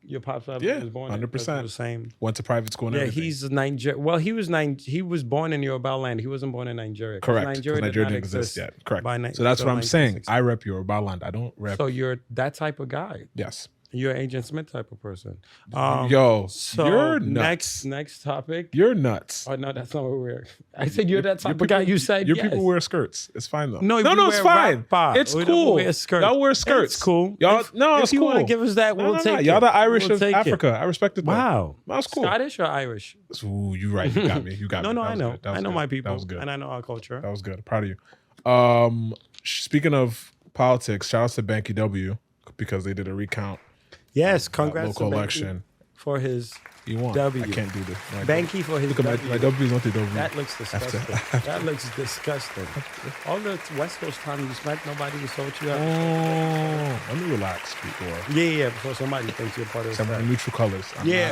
Your pops was born in. 100%. The same. Went to private school and everything. He's Nigeria. Well, he was born in Yoruba land. He wasn't born in Nigeria. Correct. Nigeria didn't exist yet. Correct. So that's what I'm saying. I rep Yoruba land. I don't rep. So you're that type of guy. Yes. You're an Agent Smith type of person. Yo, so you're nuts. Next topic. You're nuts. Oh no, that's not what we're. I said you're that type of guy. You said your yes. people wear skirts. It's fine though. No, it's fine. It's cool. Y'all wear skirts. It's cool. Y'all, it's cool. If you want to give us that, we'll take it. Y'all the Irish we'll of Africa. I respect it. Though. Wow, that's cool. Scottish or Irish? Ooh, you right. You got me. You got me. No, I know. I know my people. That was good. And I know our culture. That was good. Proud of you. Speaking of politics, shout out to Banky W because they did a recount. Yes, congrats local to election for his he won. W. I can't do this. Banky for his Look at W. my W is not the W. That looks disgusting. That looks disgusting. All the West Coast time you spent, nobody was told you. Let me relax, people. Yeah. Before somebody thinks you're part of Some the neutral colors.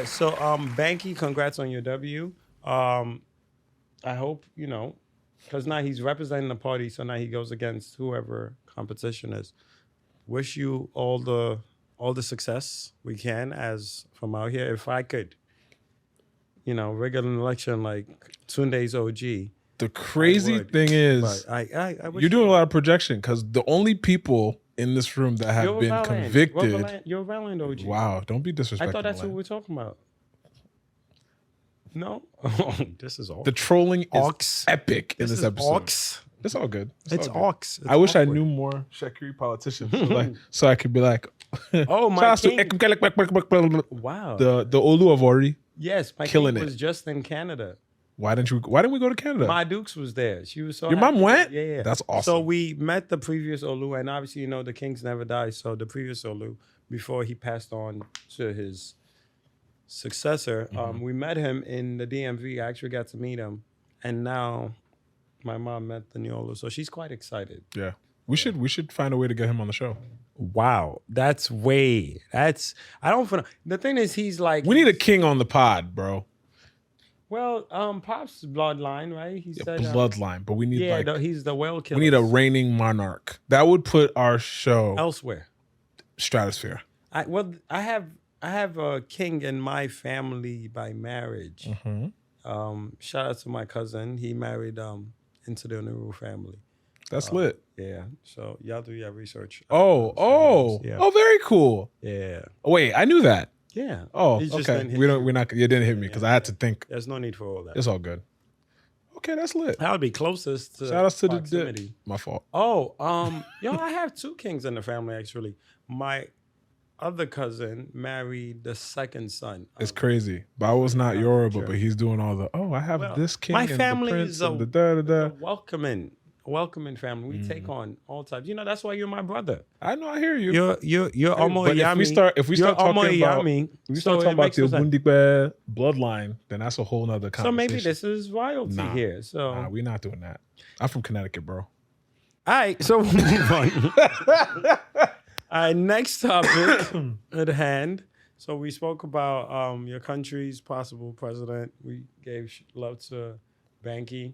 So Banky, congrats on your W. I hope because now he's representing the party, so now he goes against whoever competition is. Wish you all the success we can as from out here. If I could, rig an election like Tunde's OG. The crazy thing is, you're doing a lot of projection because the only people in this room that have been convicted. You're Valland OG. Wow, don't be disrespectful. I thought that's what we were talking about. No, this is all. The trolling is epic in this episode. It's all good. It's Ox. I wish I knew more Shakiri politicians, so I could be like, oh my king. Wow. The Olu of Ori. Yes, my killing king was just in Canada. Why didn't we go to Canada? My Dukes was there. She was so Your happy. mom went? Yeah. That's awesome. So we met the previous Olu, and obviously the kings never die. So the previous Olu, before he passed on to his successor, we met him in the DMV. I actually got to meet him, and now my mom met the new Olu, so she's quite excited. Yeah, we should find a way to get him on the show. Wow, I don't. The thing is, he's like, we need a king on the pod, bro. Well, Pop's bloodline, right? He said bloodline, but we need he's the whale killer. We need a reigning monarch that would put our show elsewhere, stratosphere. I have a king in my family by marriage. Shout out to my cousin. He married into the Nuru family. That's lit. Yeah. So y'all do your research. Very cool. Yeah. Oh, wait, I knew that. Yeah. Oh, okay. You didn't hit me because I had to think. There's no need for all that. It's all good. Okay, that's lit. That would be closest to shout outs to proximity. My fault. Oh, I have two kings in the family actually. My other cousin married the second son. It's crazy. Bawo's not Yoruba, but he's doing all the. I have this king. My and family the prince is and the welcoming family. We take on all types. That's why you're my brother. I know. I hear you. You're almost Yami. If we start talking about the Ogundipe bloodline, then that's a whole nother conversation. So maybe this is royalty here. So we're not doing that. I'm from Connecticut, bro. All right, so we'll move on. All right, next topic at hand. So we spoke about your country's possible president. We gave love to Banky.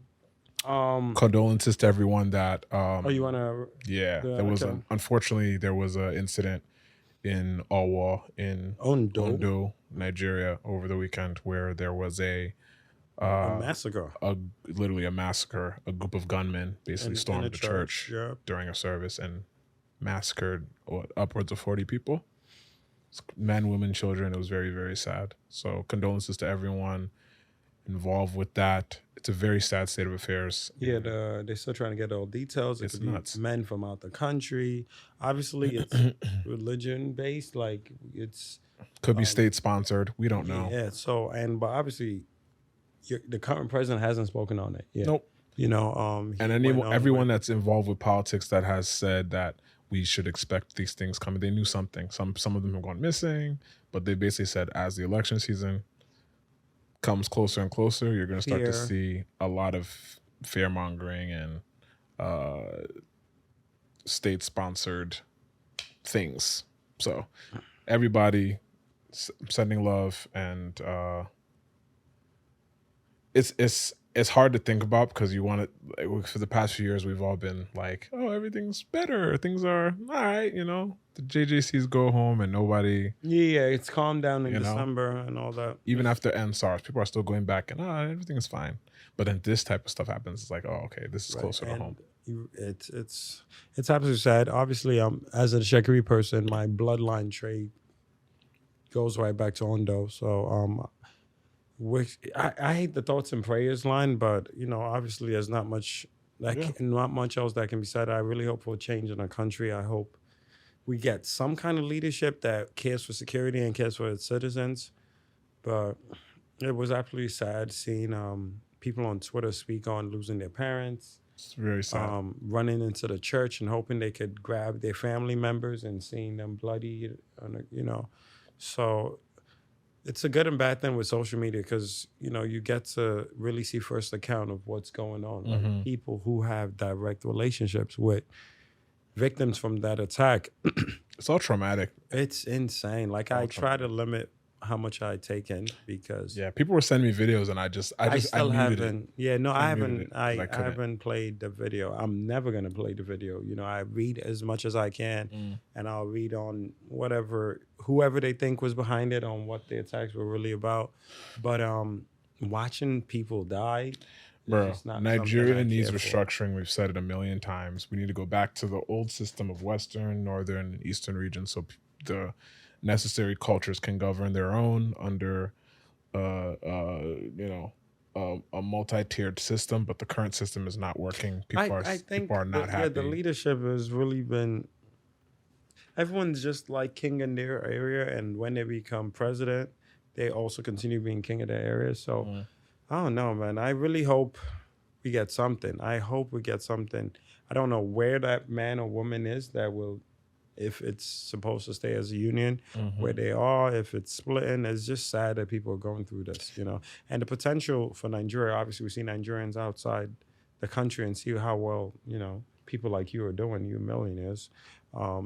Condolences to everyone that. You want to? Yeah, unfortunately there was an incident in Owo in Ondo, Nigeria over the weekend where there was a massacre. Literally a massacre. A group of gunmen basically stormed the church during a service and massacred upwards of 40 people. Men, women, children. It was very, very sad. So condolences to everyone involved with that. It's a very sad state of affairs. Yeah, they're still trying to get all details. It's nuts. Men from out the country. Obviously, it's religion based. Like could be state sponsored. We don't know. Yeah. So but obviously, the current president hasn't spoken on it yet. Nope. And everyone that's involved with politics that has said that we should expect these things coming. They knew something. Some of them have gone missing, but they basically said as the election season comes closer and closer, you're going to start to see a lot of fear mongering and state-sponsored things. So everybody sending love, and it's hard to think about because you want to. Like, for the past few years, we've all been like, "Oh, everything's better. Things are all right." The JJCs go home, and nobody. Yeah, it's calmed down in December and all that. Even after NSARS, people are still going back and everything is fine. But then this type of stuff happens. It's like, oh, okay, this is closer to home. It's absolutely sad. Obviously, as a Shekiri person, my bloodline trait goes right back to Ondo. So I hate the thoughts and prayers line, but obviously there's not much not much else that can be said. I really hope for a change in our country. I hope we get some kind of leadership that cares for security and cares for its citizens. But it was absolutely sad seeing people on Twitter speak on losing their parents. It's very sad. Running into the church and hoping they could grab their family members and seeing them bloody, So it's a good and bad thing with social media because, you get to really see first account of what's going on. Like people who have direct relationships with victims from that attack. It's all traumatic. It's insane. Like I try to limit how much I take in because people were sending me videos and I still haven't. Yeah, no, I haven't. I haven't played the video. I'm never gonna play the video. I read as much as I can, and I'll read on whoever they think was behind it, on what the attacks were really about. But watching people die. Bro, Nigeria needs restructuring. We've said it a million times. We need to go back to the old system of Western, Northern, and Eastern regions so the necessary cultures can govern their own under a multi-tiered system, but the current system is not working. People are not happy. The leadership has really been, everyone's just like king in their area, and when they become president, they also continue being king of their area. So I don't know, man. I really hope we get something. I hope we get something. I don't know where that man or woman is that will, if it's supposed to stay as a union, where they are, if it's splitting. It's just sad that people are going through this, And the potential for Nigeria, obviously we see Nigerians outside the country and see how well, people like you are doing, you millionaires.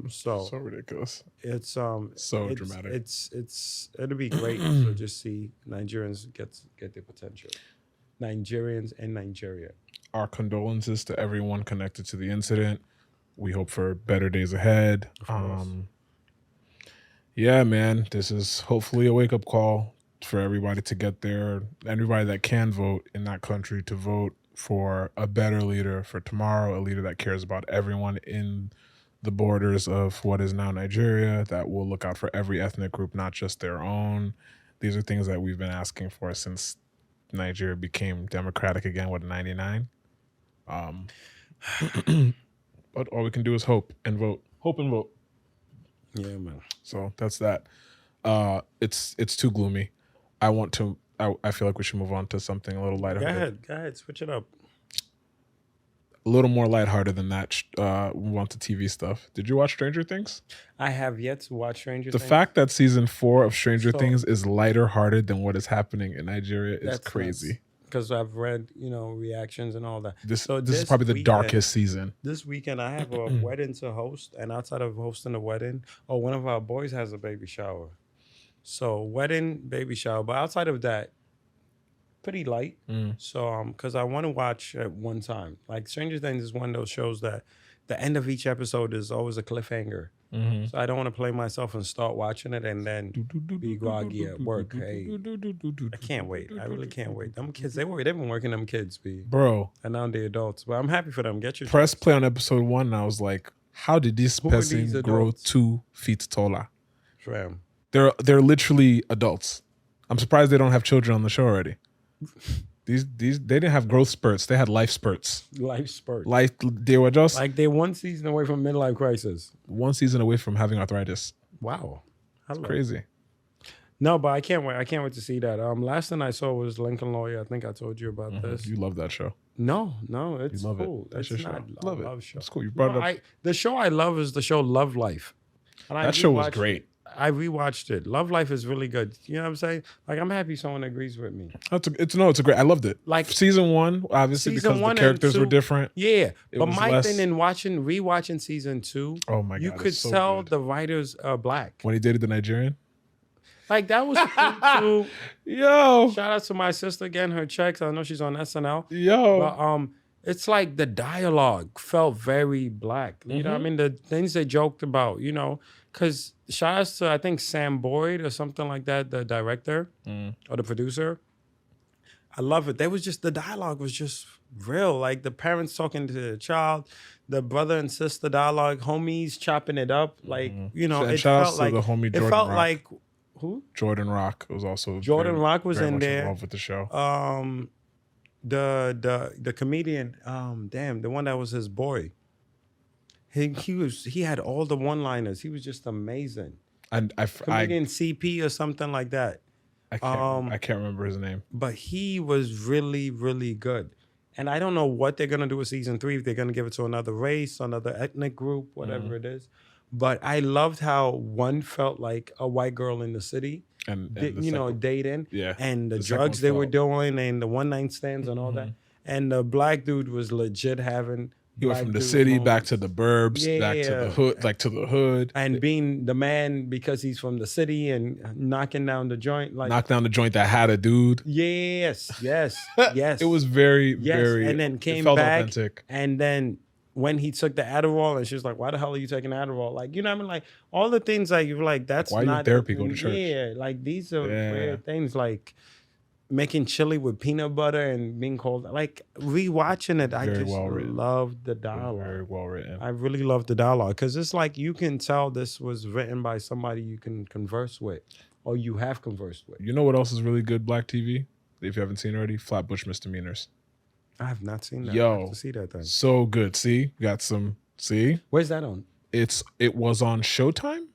So ridiculous. It's dramatic. It'll be great to just see Nigerians get their potential. Nigerians in Nigeria. Our condolences to everyone connected to the incident. We hope for better days ahead. Yeah, man, this is hopefully a wake-up call for everybody to get there, everybody that can vote in that country to vote for a better leader for tomorrow, a leader that cares about everyone in the borders of what is now Nigeria, that will look out for every ethnic group, not just their own. These are things that we've been asking for since Nigeria became democratic again, in 99? But all we can do is hope and vote. Hope and vote. Yeah, man. So that's that. It's too gloomy. I feel like we should move on to something a little lighthearted. Go ahead. Switch it up. A little more lighthearted than that. Move on to TV stuff. Did you watch Stranger Things? I have yet to watch Stranger Things. The fact that season 4 of Stranger Things is lighter hearted than what is happening in Nigeria is crazy. Because I've read, reactions and all that. This is probably the darkest season. This weekend, I have a wedding to host. And outside of hosting the wedding, one of our boys has a baby shower. So wedding, baby shower. But outside of that, pretty light. So, because I want to watch at one time. Like Stranger Things is one of those shows that the end of each episode is always a cliffhanger. So I don't want to play myself and start watching it and then be groggy at work. Hey, I can't wait. I really can't wait. Them kids, they've been working them kids, bro. And now they're adults. But I'm happy for them. Press play on episode 1 and I was like, how did this person grow 2 feet taller? Fam. They're literally adults. I'm surprised they don't have children on the show already. These they didn't have growth spurts. They had life spurts. They were just like they're one season away from midlife crisis. One season away from having arthritis. Wow, it's crazy. No, but I can't wait. I can't wait to see that. Last thing I saw was Lincoln Lawyer. I think I told you about this. You love that show. No, it's cool. That's your show. Love it. Love show. It's cool. You brought it up. The show I love is the show Love Life. And that show was great. I rewatched it. Love Life is really good. You know what I'm saying? Like, I'm happy someone agrees with me. It's a great. I loved it. Like season 1, obviously season because 1 the characters and 2, were different. Yeah, but was my less- thing in rewatching season 2, Oh my god, you could it's so tell good. the writers are black. When he dated the Nigerian. Like that was cool too. Yo, Shout out to my sister getting her checks. I know she's on SNL. yo. But it's like the dialogue felt very black. You know what I mean? The things they joked about, you know, because shout out to, I think, Sam Boyd or something like that, the director or the producer. I love it. The dialogue was just real. Like the parents talking to the child, the brother and sister dialogue, homies chopping it up. Like, you know, And it shout felt outs to like, the homie it Jordan felt Rock. like, who? Jordan Rock was also Jordan Rock was very in much there. involved with the show. The comedian, the one that was his boy. He had all the one-liners. He was just amazing. And Comedian CP or something like that. I can't remember his name. But he was really, really good. And I don't know what they're gonna do with season 3. If they're gonna give it to another race, another ethnic group, whatever it is. But I loved how one felt like a white girl in the city. And Dating. Yeah. And the The second drugs one they were felt- doing and the one-night stands and all that. And the black dude was legit having He went black from the dude city back moments. to the burbs, back to the hood, like to the hood. And being the man because he's from the city and knocking down the joint. Like, Knocked down the joint that had a dude. yes. It was very, very. And then it came felt back. authentic. And then when he took the Adderall and she was like, why the hell are you taking Adderall? Like, you know what I mean? Like all the things like you're like, that's Why are you in not therapy? Go to church. Yeah, like these are Yeah. weird things like making chili with peanut butter and being called like rewatching it. I Very just well written. loved the dialogue. Very well written. I really love the dialogue because it's like you can tell this was written by somebody you can converse with or you have conversed with. You know what else is really good black TV? If you haven't seen already, Flatbush Misdemeanors. I have not seen that. Yo. I have to see that then. So good. See, got some. See, Where's that on? it was on Showtime.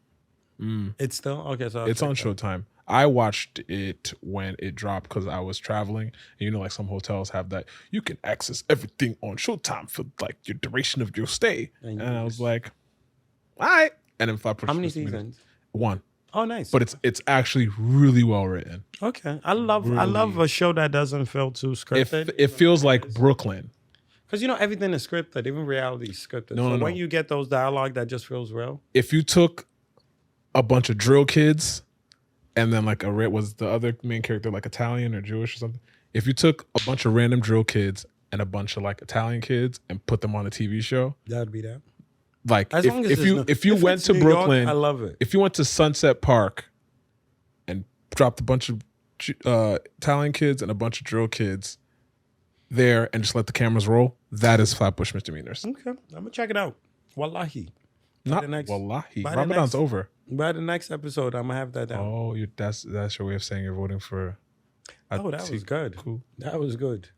It's still okay. So I'll It's on check that. Showtime. I watched it when it dropped because I was traveling. And you know, like some hotels have that. You can access everything on Showtime for like your duration of your stay. And And you I was just- like, all right. And then Flatbush How many Misdemeanors- seasons? 1. Oh, nice. But it's actually really well written. Okay, I love a show that doesn't feel too scripted. It feels like Brooklyn. Because you know everything is scripted, even reality is scripted. No, so no, when no. you get those dialogue that just feels real. If you took a bunch of drill kids and then like was the other main character like Italian or Jewish or something? If you took a bunch of random drill kids and a bunch of like Italian kids and put them on a TV show, That would be that. like As long as if it's you no- if you if went it's to New York, Brooklyn, I love it. if you went to Sunset Park and dropped a bunch of Italian kids and a bunch of drill kids there and just let the cameras roll, that is Flatbush Misdemeanors. Okay, I'm gonna check it out. Wallahi. Not the next- wallahi. by the Ramadan's next- over. By the next episode, I'm gonna have that down. Oh, that's your way of saying you're voting for. Oh, that was good. Cool. That was good.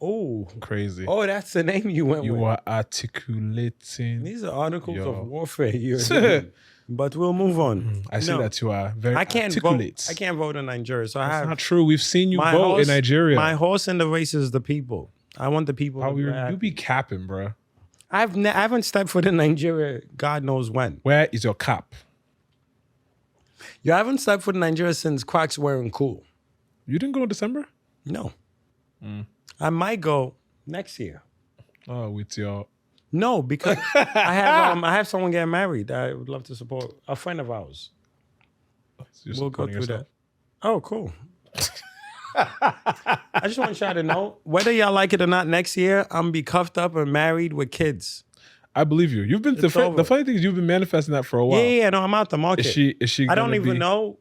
Oh, Crazy. oh, that's the name you went with. You are articulating. These are articles Yo. of warfare you're doing. But we'll move on. I see No, that you are very I can't articulate. vote. I can't vote in Nigeria, so I That's have not true. We've seen you my vote horse, in Nigeria. My horse in the race is the people. I want the people. How to be you happy. be capping, bro? I haven't stepped foot in Nigeria. God knows when. Where is your cap? You haven't stepped foot in Nigeria since Crocs wearing cool. You didn't go in December? No. I might go next year. Oh, with your No, because I have someone getting married that I would love to support. A friend of ours. you're We'll go supporting through yourself. that. Oh, cool. I just want y'all to know, whether y'all like it or not, next year I'm be cuffed up and married with kids. I believe you. You've been the over. funny thing is you've been manifesting that for a while. Yeah, no, I'm out the market. Is she I don't gonna even be- know,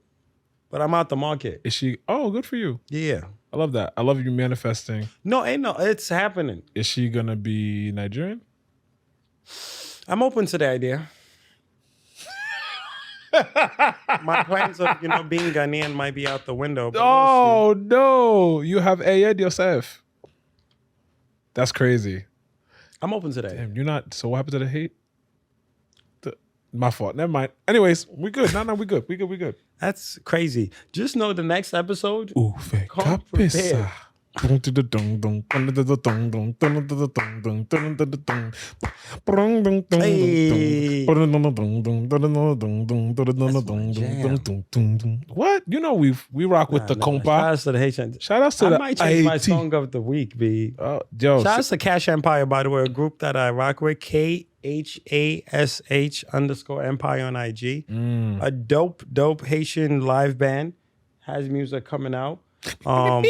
but I'm out the market. Is she Oh, good for you. Yeah. I love that. I love you manifesting. No, it's happening. Is she gonna be Nigerian? I'm open to the idea. My plans of, being Ghanaian might be out the window. But we'll Oh no, you have Ayed yourself. That's crazy. see. I'm open to that. Damn, you're not. So what happened to the hate? My fault. Never mind. Anyways, we good. No, we good. We good. That's crazy. Just know the next episode, Ufe come prepared. What? You know we rock with the compa. Shout out to the Haitian. Shout out to I the might change my IT. song of the week, B. Yo, Shout out to Cash Empire, by the way, a group that I rock with. KHASH_Empire on IG. A dope Haitian live band. Has music coming out. I love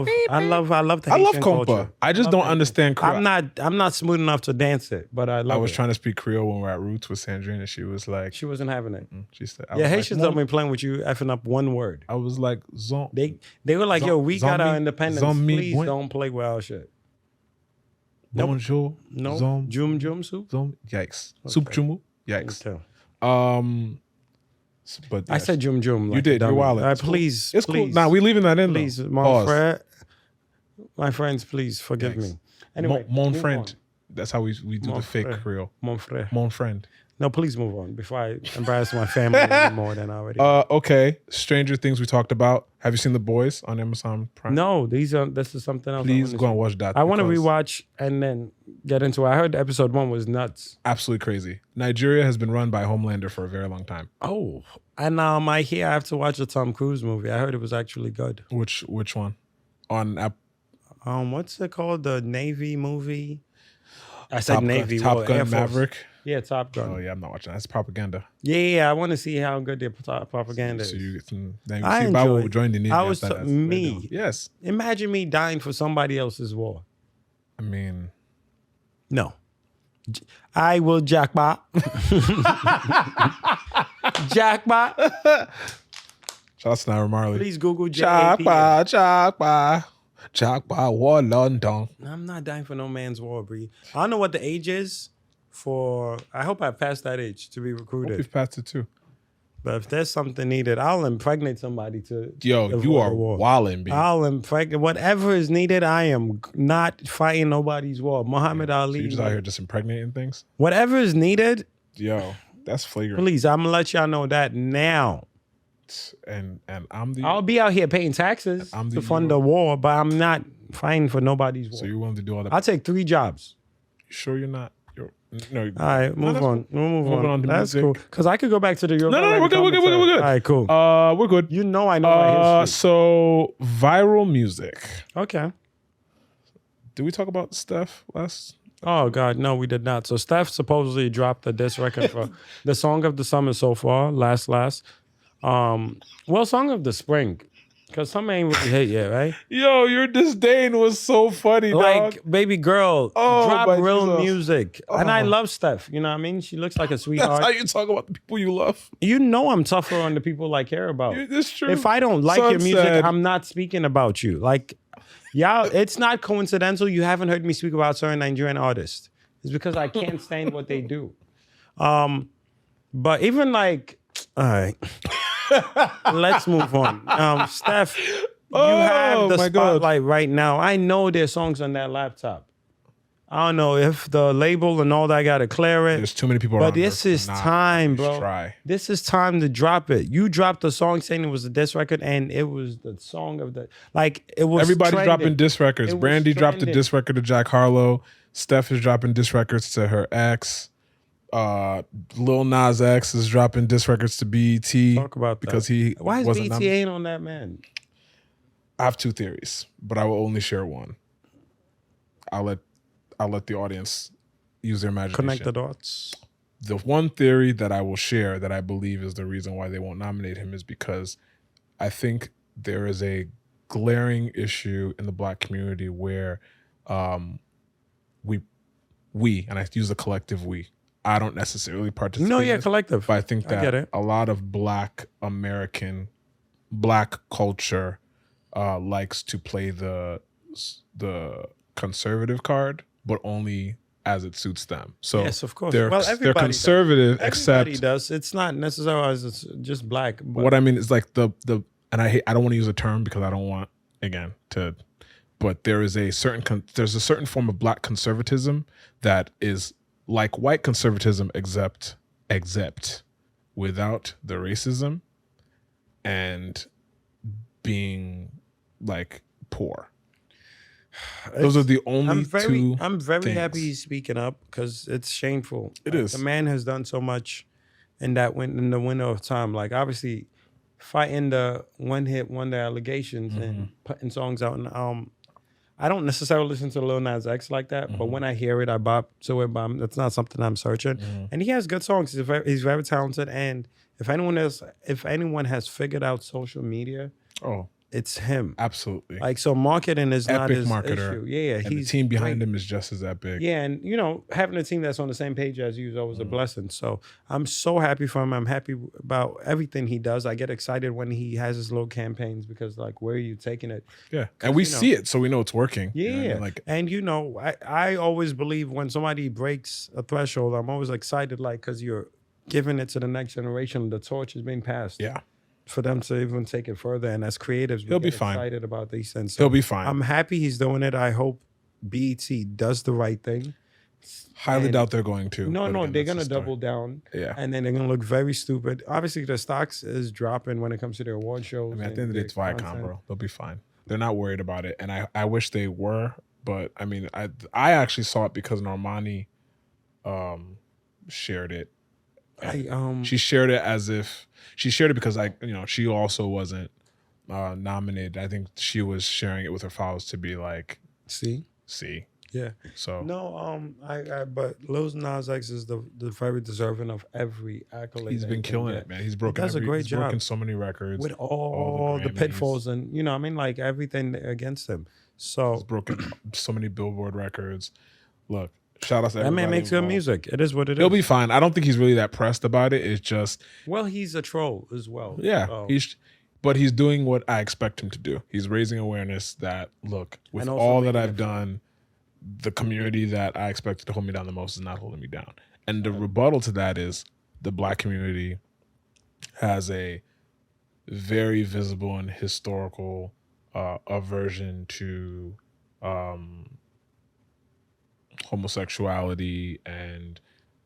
the Haitian compa. culture. I just don't understand Creole. I'm not smooth enough to dance it, but I love it. I was trying to speak Creole when we were at Roots with Sandrine, and she was like, She wasn't having it. she said, Yeah, Haitians don't be playing with you effing up one word. I was like, They were like, yo, we got our zombie- independence. zombie Please boy. don't play with our shit. bonjour, No, Jum soup. yikes, soup jumu, yikes. Okay. But I said Jum. you did. You're wild. Please, It's cool. please, Nah, we leaving that in. please, Though. my friends, please forgive me. Anyway, Mon move friend. on. That's how we do Mon the fake frère. Creole. Mon frère. Mon friend. No, please move on before I embarrass my family any more than I already. Okay. Stranger Things we talked about. Have you seen The Boys on Amazon Prime? No, this is something else. Please go and watch that. I want to because rewatch and then get into it. I heard episode 1 was nuts. Absolutely crazy. Nigeria has been run by Homelander for a very long time. Oh, and I hear I have to watch the Tom Cruise movie. I heard it was actually good. Which one? On app. What's it called? The Navy movie. I said Top Navy. Gun, well, Top Gun Air Force. Maverick. Yeah, Top Gun. Oh yeah, I'm not watching. That's propaganda. Yeah, I want to see how good their propaganda So is. you get some. Then you I see enjoy Bawo it. join the Navy. I was after that. me. Yes. Imagine me dying for somebody else's war. I mean, No. I will jackpot. Jackpot. shout out to Naira Marley. Please Google JAPA. Jackpot, War London. I'm not dying for no man's war, Bree. I don't know what the age is for. I hope I passed that age to be recruited. We've passed it too. But if there's something needed, I'll impregnate somebody to. Yo, avoid you are the war. wildin', B. I'll impregnate whatever is needed. I am not fighting nobody's war. Muhammad So Ali. you just out here just impregnating things? Whatever is needed, Yo, that's flagrant. please. I'm gonna let y'all know that now. And I'm the. I'll be out here paying taxes I'm the to fund hero. the war, but I'm not fighting for nobody's war. So you're willing to do all that? I'll take 3 jobs. You sure you're not? No. All right, move on. We'll move Moving on. on to That's music. cool. Because I could go back to the Yoruba. No, we're good. All right, cool. We're good. You know I know my history. So viral music. Okay. Did we talk about Steff last? Oh, God, no, we did not. So Steff supposedly dropped the diss record for the song of the summer so far, last. Well, song of the spring. Because some ain't really hit yet, right? Yo, your disdain was so funny, Like, dog. baby girl, Oh, drop my real Jesus. music. And I Oh. love Steff. You know what I mean? She looks like a That's sweetheart. how you talk about the people you love. You know I'm tougher on the people I care about. It's true. If I don't like your music, Sunset. I'm not speaking about you. Like, y'all, it's not coincidental. You haven't heard me speak about certain Nigerian artists. It's because I can't stand what they do. But even like, all right, let's move on. Steff, you have the my God. spotlight right now. I know there's songs on that laptop. I don't know if the label and all that got to clear it. There's too many people But around. this her is to not time, bro. Try. This is time to drop it. You dropped the song saying it was a diss record, and it was the song of the it was. Everybody's trending. dropping diss records. It was Brandy dropped a trending. diss record to Jack Harlow. Steff is dropping diss records to her ex. Lil Nas X is dropping diss records to BET. Talk about that. because he Why is wasn't BT ain't on that, man? I have 2 theories, but I will only share one. I'll let the audience use their imagination. Connect the dots. The one theory that I will share that I believe is the reason why they won't nominate him is because I think there is a glaring issue in the Black community where we and I use the collective we. I don't necessarily participate. No, in yeah, this, collective. but I think I get that it. a lot of Black American, Black culture likes to play the conservative card, but only as it suits them. So Yes, of course. They're, Well, they're everybody does. conservative, Everybody except does. It's not necessarily as it's just black. But what I mean is like the and I don't want to use a term because I don't want but there is a certain there's a certain form of Black conservatism that is like white conservatism except without the racism and being like poor. Those are the only two. I'm very things. happy he's speaking up because it's shameful. It is. The man has done so much in the window of time. Like obviously, fighting the one-hit wonder allegations and putting songs out. And I don't necessarily listen to Lil Nas X like that, but when I hear it, I bop to it. But that's not something I'm searching. And he has good songs. He's very talented. And if anyone has figured out social media, it's him. Absolutely. Like, so marketing is not his marketer. issue. Yeah, and the team behind him is just as epic. Yeah, and having a team that's on the same page as you is always a blessing. So I'm so happy for him. I'm happy about everything he does. I get excited when he has his little campaigns because, like, where are you taking it? Yeah, and we see it, so we know it's working. Yeah, you know what I mean? and I always believe when somebody breaks a threshold, I'm always excited, like, because you're giving it to the next generation. The torch is being passed. Yeah. For them to even take it further, and as creatives, He'll be fine. Excited about these things. So He'll be fine. I'm happy he's doing it. I hope BET does the right thing. Highly doubt they're going to. No, they're gonna double down. Yeah, and then they're gonna look very stupid. Obviously, the stocks is dropping when it comes to their award shows. I mean, at the end of the day, it's Viacom, bro. They'll be fine. They're not worried about it, and I wish they were. But I mean, I actually saw it because Normani shared it. She shared it as if she shared it because she also wasn't nominated. I think she was sharing it with her followers to be like, see, yeah. So no, but Lil Nas X is the very deserving of every accolade. He's been killing it, man. He's broken. He does a great job. Broken so many records with all the pitfalls and like everything against him. So he's broken so many Billboard records. Look. Shout out to everybody. That man makes good music. It is what it is. He'll be fine. I don't think he's really that pressed about it. It's just he's a troll as well. Yeah, so. But he's doing what I expect him to do. He's raising awareness that look, with all that I've done, the community that I expected to hold me down the most is not holding me down. And the rebuttal to that is the Black community has a very visible and historical aversion to homosexuality and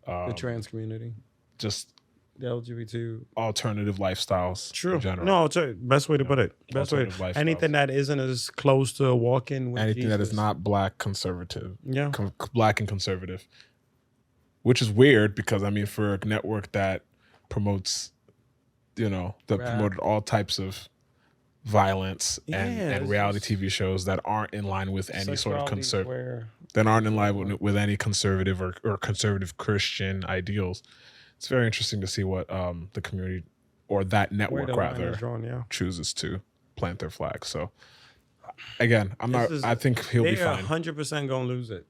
the trans community, just the LGBT alternative lifestyles. True. In general. No, it's a best way to put it. Best way. Anything that isn't as close to walking with anything Jesus. that is not Black conservative. Yeah. Black and conservative, which is weird because I mean, for a network that promotes, promoted all types of violence and reality TV shows that aren't in line with any sort of conservative, that aren't in line with any conservative or conservative Christian ideals. It's very interesting to see what the community or that network rather chooses to plant their flag. So again, I think he'll be fine. They're 100% gonna lose it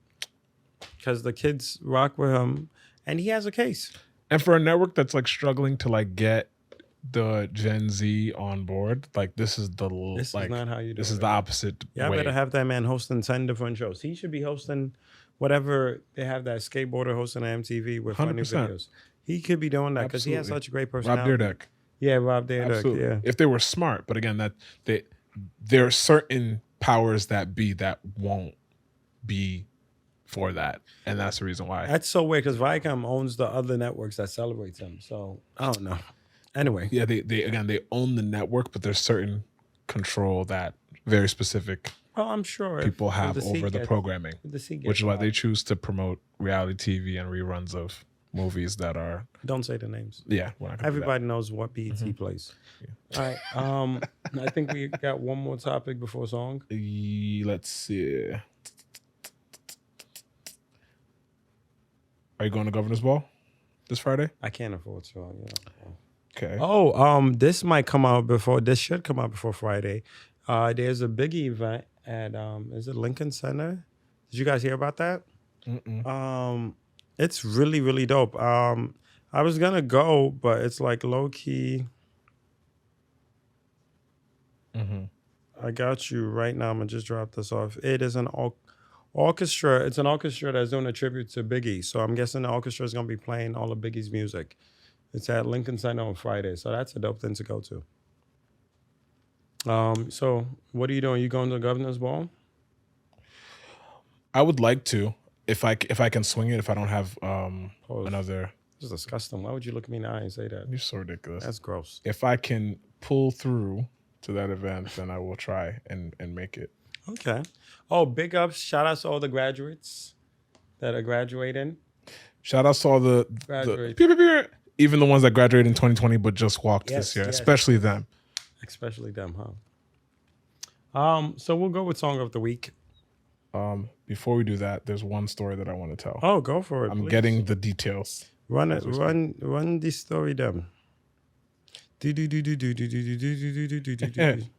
because the kids rock with him, and he has a case. And for a network that's like struggling to like get the Gen Z on board, like this is not how you do it. This is the opposite way. I better have that man hosting 10 different shows. He should be hosting whatever they have, that skateboarder hosting on MTV with funny videos. He could be doing that because he has such a great personality. Rob Dyrdek. Yeah, Rob Dyrdek. Absolutely. Yeah. If they were smart, but again, there are certain powers that won't be for that, and that's the reason why. That's so weird because Viacom owns the other networks that celebrates him. So I don't know. Anyway, yeah, they own the network, but there's certain control that very specific. I'm sure people have over the programming, which is why they choose to promote reality TV and reruns of movies that are. Don't say the names. Yeah, everybody knows what BET plays. Yeah. All right, I think we got one more topic before song. Let's see. Are you going to Governor's Ball this Friday? I can't afford to. Okay. Oh, this might come out before. This should come out before Friday. There's a Biggie event at is it Lincoln Center? Did you guys hear about that? It's really, really dope. I was gonna go, but it's like low key. I got you right now. I'm gonna just drop this off. It is an orchestra. It's an orchestra that's doing a tribute to Biggie. So I'm guessing the orchestra is gonna be playing all of Biggie's music. It's at Lincoln Center on Friday, so that's a dope thing to go to. So what are you doing? You going to the Governor's Ball? I would like to, if I can swing it. If I don't have another. This is disgusting. Why would you look at me in the eye and say that? You're so ridiculous. That's gross. If I can pull through to that event, then I will try and make it. Okay. Oh, big ups. Shout out to all the graduates that are graduating. Shout out to all the even the ones that graduated in 2020 but just walked this year, especially them. Especially them, huh? So we'll go with Song of the Week. Before we do that, there's one story that I want to tell. Oh, go for it. I'm getting the details. Run the story down. Okay.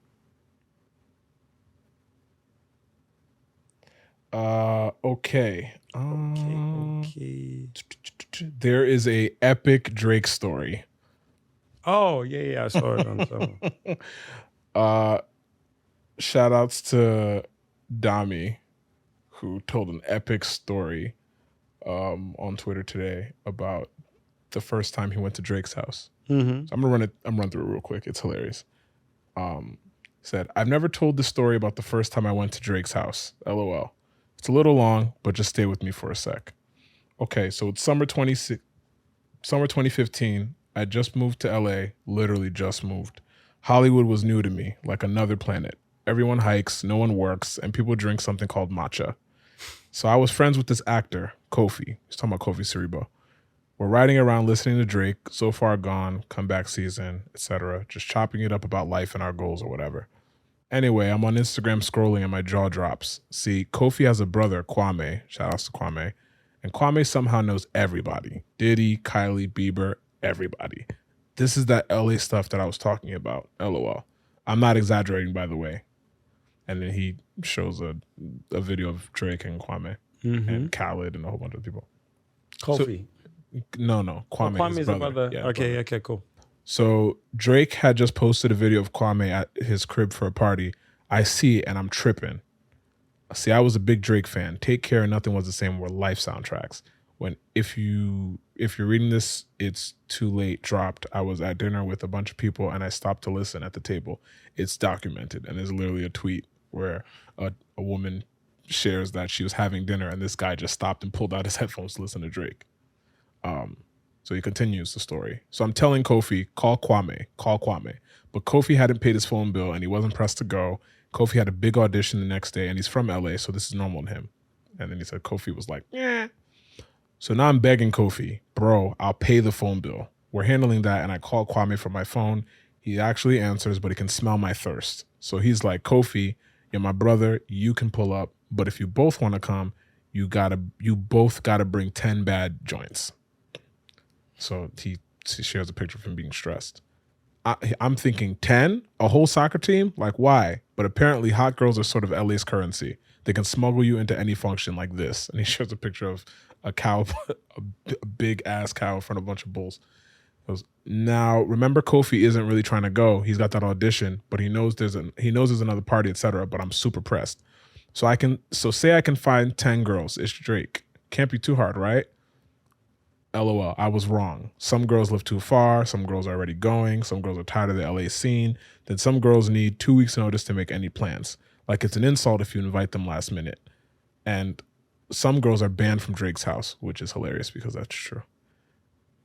Okay. There is a epic Drake story. Oh, yeah, I saw it on some. Shout outs to Dami, who told an epic story on Twitter today about the first time he went to Drake's house. Mm-hmm. So I'm gonna run through it real quick. It's hilarious. Said, I've never told this story about the first time I went to Drake's house. LOL. It's a little long, but just stay with me for a sec. Okay, so it's summer 2015. I just moved to LA, literally just moved. Hollywood was new to me, like another planet. Everyone hikes, no one works, and people drink something called matcha. So I was friends with this actor, Kofi. He's talking about Kofi Cerebo. We're riding around listening to Drake, So Far Gone, Comeback Season, etc. Just chopping it up about life and our goals or whatever. Anyway, I'm on Instagram scrolling and my jaw drops. See, Kofi has a brother, Kwame. Shout outs to Kwame. And Kwame somehow knows everybody. Diddy, Kylie, Bieber, everybody. This is that LA stuff that I was talking about. LOL. I'm not exaggerating, by the way. And then he shows a video of Drake and Kwame and Khaled and a whole bunch of people. Kofi. No. Kwame is a brother. Yeah, okay, brother. okay, cool. So Drake had just posted a video of Kwame at his crib for a party. I see it and I'm tripping. See, I was a big Drake fan. Take Care and Nothing Was the Same were life soundtracks. When if you're reading this, it's too late dropped. I was at dinner with a bunch of people and I stopped to listen at the table. It's documented and there's literally a tweet where a woman shares that she was having dinner and this guy just stopped and pulled out his headphones to listen to Drake. So he continues the story. So I'm telling Kofi, call Kwame. But Kofi hadn't paid his phone bill and he wasn't pressed to go. Kofi had a big audition the next day and he's from LA, so this is normal to him. And then he said Kofi was like, yeah. So now I'm begging Kofi, bro, I'll pay the phone bill. We're handling that and I call Kwame from my phone. He actually answers, but he can smell my thirst. So he's like, Kofi, you're my brother, you can pull up. But if you both want to come, you both gotta bring 10 bad joints. So he shares a picture of him being stressed. I'm thinking 10? A whole soccer team? Like, why? But apparently hot girls are sort of LA's currency. They can smuggle you into any function like this. And he shares a picture of a cow, a big ass cow in front of a bunch of bulls. He goes, now, remember Kofi isn't really trying to go. He's got that audition, but he knows there's another party, etc. But I'm super pressed. So say I can find 10 girls. It's Drake. Can't be too hard, right? LOL, I was wrong. Some girls live too far. Some girls are already going. Some girls are tired of the LA scene. Then some girls need 2 weeks notice to make any plans. Like it's an insult if you invite them last minute. And some girls are banned from Drake's house, which is hilarious because that's true.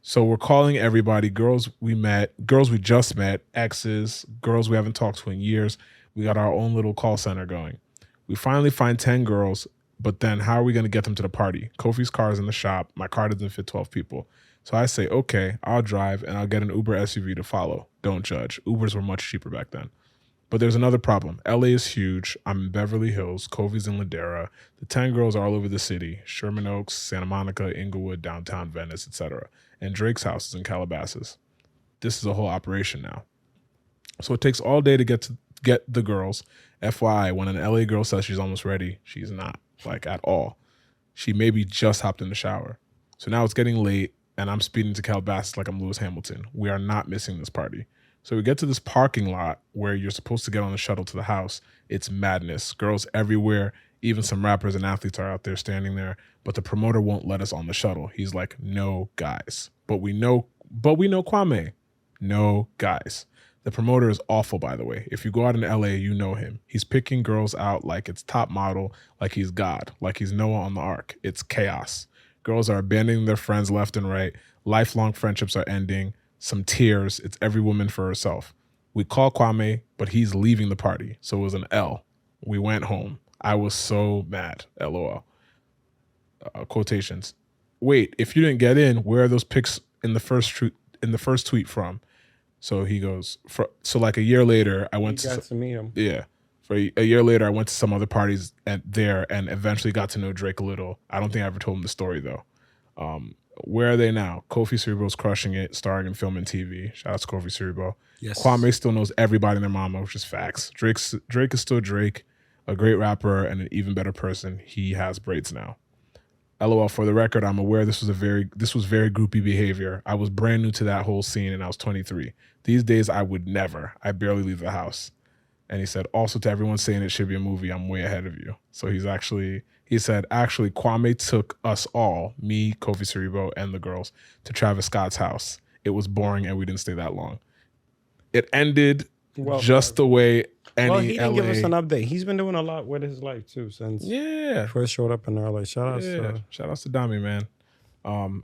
So we're calling everybody, girls we just met, exes, girls we haven't talked to in years. We got our own little call center going. We finally find 10 girls. But then how are we going to get them to the party? Kofi's car is in the shop. My car doesn't fit 12 people. So I say, okay, I'll drive and I'll get an Uber SUV to follow. Don't judge. Ubers were much cheaper back then. But there's another problem. LA is huge. I'm in Beverly Hills. Kofi's in Ladera. The 10 girls are all over the city. Sherman Oaks, Santa Monica, Inglewood, downtown Venice, etc. And Drake's house is in Calabasas. This is a whole operation now. So it takes all day to get the girls. FYI, when an LA girl says she's almost ready, she's not. Like at all. She maybe just hopped in the shower. So now it's getting late and I'm speeding to Calabasas like I'm Lewis Hamilton. We are not missing this party. So we get to this parking lot where you're supposed to get on the shuttle to the house. It's madness. Girls everywhere. Even some rappers and athletes are out there standing there. But the promoter won't let us on the shuttle. He's like, no guys. But we know Kwame. No guys. The promoter is awful, by the way. If you go out in LA, you know him. He's picking girls out like it's top model, like he's God, like he's Noah on the Ark. It's chaos. Girls are abandoning their friends left and right. Lifelong friendships are ending. Some tears. It's every woman for herself. We called Kwame, but he's leaving the party. So it was an L. We went home. I was so mad. LOL. Quotations. Wait, if you didn't get in, where are those pics in the first tweet from? So he goes, so like a year later, I went to meet him. Yeah. For a year later, I went to some other parties and eventually got to know Drake a little. I don't think I ever told him the story though. Where are they now? Kofi Cerebro's crushing it, starring in film and TV. Shout out to Kofi Cerebro. Yes. Kwame still knows everybody and their mama, which is facts. Drake is still Drake, a great rapper and an even better person. He has braids now. LOL, for the record, I'm aware this was very groupie behavior. I was brand new to that whole scene and I was 23. These days I would never. I barely leave the house. And he said, also to everyone saying it should be a movie, I'm way ahead of you. So he said, Kwame took us all, me, Kofi Cerebro, and the girls, to Travis Scott's house. It was boring and we didn't stay that long. It ended the way any he didn't give us an update. He's been doing a lot with his life too since first showed up in LA. Shout outs to Dami, man.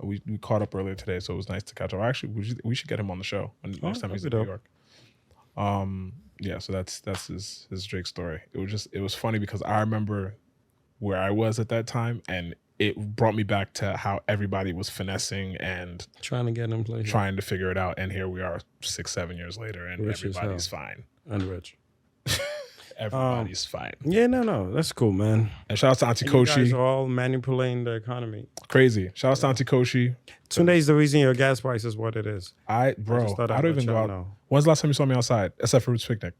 We caught up earlier today, so it was nice to catch up. Actually, we should get him on the show next time he's in New York. So that's his Drake story. It was funny because I remember where I was at that time, and it brought me back to how everybody was finessing and trying to get him played, trying to figure it out. And here we are 6-7 years later, and everybody's fine. And rich. Everybody's fine. Yeah, no, that's cool, man. And shout out to Auntie Koshi. You guys are all manipulating the economy. Crazy. Shout out to Auntie Koshi. Today's the reason your gas price is what it is. I don't even go out. Know. When's the last time you saw me outside, except for Roots Picnic?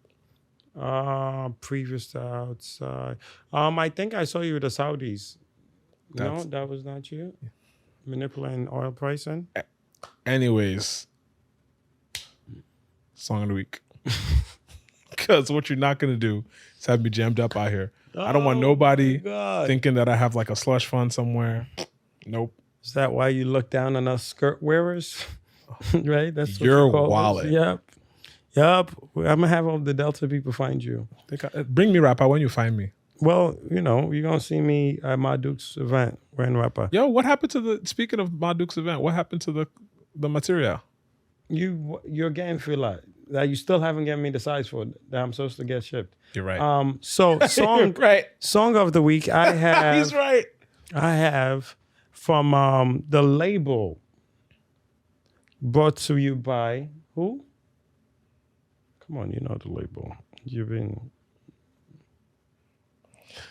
Previous to outside. I think I saw you with the Saudis. No, that was not you. Manipulating oil pricing. Anyways, song of the week. Because what you're not going to do is have me jammed up out here. I don't want nobody thinking that I have like a slush fund somewhere. Nope. Is that why you look down on us skirt wearers? Right? That's what your wallet. Yep. I'm going to have all the Delta people find you. Bring me rapper when you find me. Well, you're going to see me at my Duke's event wearing rapper. Yo, what happened to speaking of my Duke's event, what happened to the material? You're getting feel like that you still haven't given me the size for that I'm supposed to get shipped. You're right. So song song of the week I have. He's right. I have from the label brought to you by who? Come on, you know the label.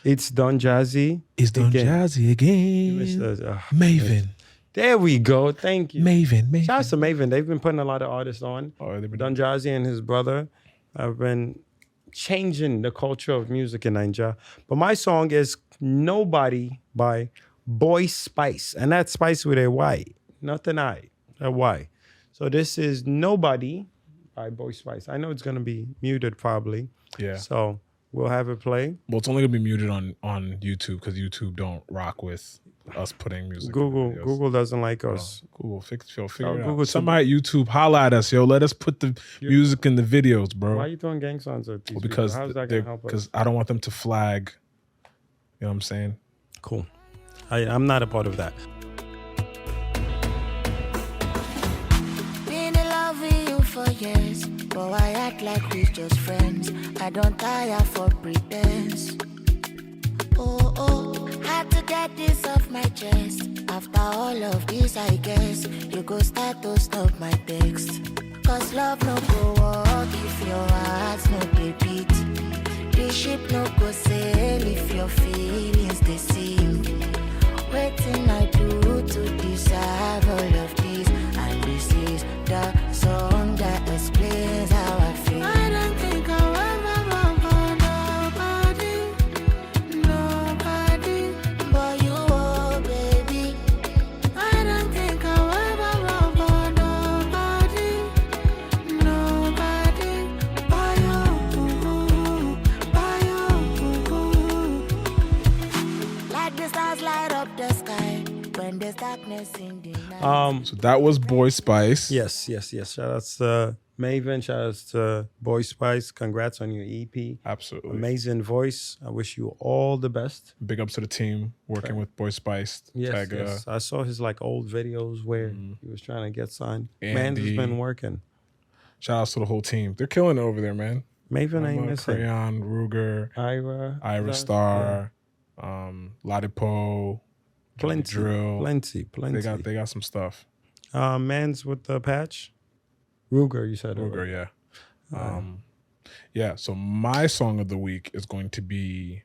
It's Don Jazzy. It's Don Jazzy again. Maven. There we go. Thank you. Maven. Shout out to Maven. They've been putting a lot of artists on. Don Jazzy and his brother have been changing the culture of music in Nigeria. But my song is Nobody by Boy Spyce. And that's Spyce with a Y. Nothing I. A Y. So this is Nobody by Boy Spyce. I know it's going to be muted probably. Yeah. So we'll have it play. Well, it's only going to be muted on YouTube because YouTube don't rock with us putting music. Google doesn't like us. Google, figure it out. Somebody at YouTube, holla at us, yo. Let us put the music in the videos, bro. Why are you throwing gang signs at these because people? How's that going to help us? Because I don't want them to flag. You know what I'm saying? Cool. I'm not a part of that. Been in love with you for years, but I act like we're just friends. I don't tire for pretense. Oh, had to get this off my chest. After all of this, I guess you go start to stop my text. Cause love no go walk if your heart's no dey beat. The ship no go sail if your feelings they sink. Waiting I do to deserve all of this, and this is the song that explains how I feel. I don't think I'll ever love nobody but you, oh baby. I don't think I'll ever love nobody but you. Like the stars light up the sky when there's darkness in the night. So that was Boy Spyce. Yes. Shout out to Maven. Shout out to Boy Spyce. Congrats on your EP. Absolutely. Amazing voice. I wish you all the best. Big ups to the team working with Boy Spyce. Yes. I saw his old videos where he was trying to get signed. Man has been working. Shout outs to the whole team. They're killing it over there, man. Maven ain't missing. Crayon, Ruger, Ira Star, Ladipo, Drill. Plenty. They got some stuff. Mans with the patch. Ruger, you said. Ruger, yeah. Yeah, so my song of the week is going to be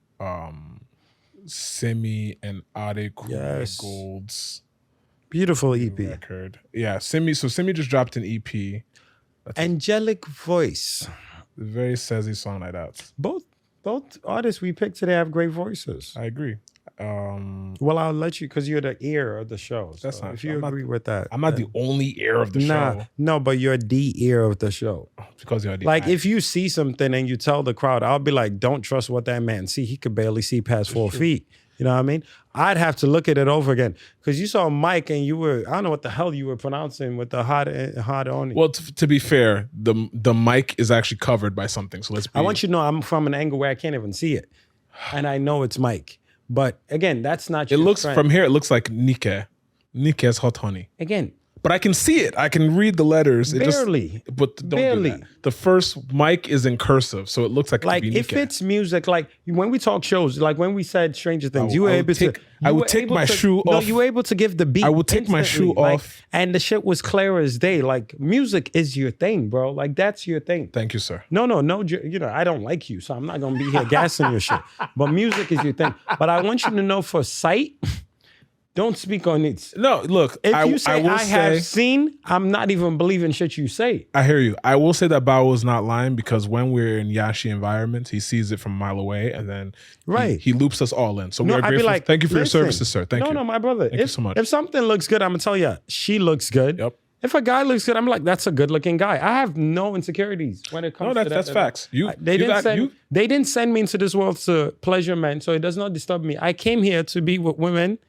Simi and Adekunle Gold's beautiful EP record. Yeah, Simi just dropped an EP. Angelic voice. Very sassy song like that. Both artists we picked today have great voices. I agree. Well, I'll let you because you're the ear of the show. So that's not. If you agree with that, I'm not the only ear of the show. No, but you're the ear of the show. Because you're the like if you see something and you tell the crowd, I'll be like, don't trust what that man see. He could barely see past 4 feet. You know what I mean? I'd have to look at it over again because you saw Mike and you were, I don't know what the hell you were pronouncing with the hard on it. Well, to be fair, the mic is actually covered by something. So let's. I want you to know I'm from an angle where I can't even see it, and I know it's Mike. But again, that's not. It looks from here. It looks like Nike's hot honey. Again. But I can see it. I can read the letters. Barely. But don't do that. The first mic is in cursive, so it looks like if it's music, like when we talk shows, like when we said Stranger Things, I would take my shoe off. No, you were able to give the beat. I would take my shoe off. And the shit was clear as day. Like music is your thing, bro. Like that's your thing. Thank you, sir. No. You know, I don't like you, so I'm not gonna be here gassing your shit. But music is your thing. But I want you to know for sight. Don't speak on it. No, look. If you say I have seen, I'm not even believing shit you say. I hear you. I will say that Bawo is not lying because when we're in Yashi environments, he sees it from a mile away and then he loops us all in. So we are grateful. Like, thank you for your services, sir. Thank you. No, my brother. Thank you so much. If something looks good, I'm gonna tell you, she looks good. Yep. If a guy looks good, I'm like, that's a good looking guy. I have no insecurities when it comes to that. That's facts. They didn't send me into this world to pleasure men, so it does not disturb me. I came here to be with women.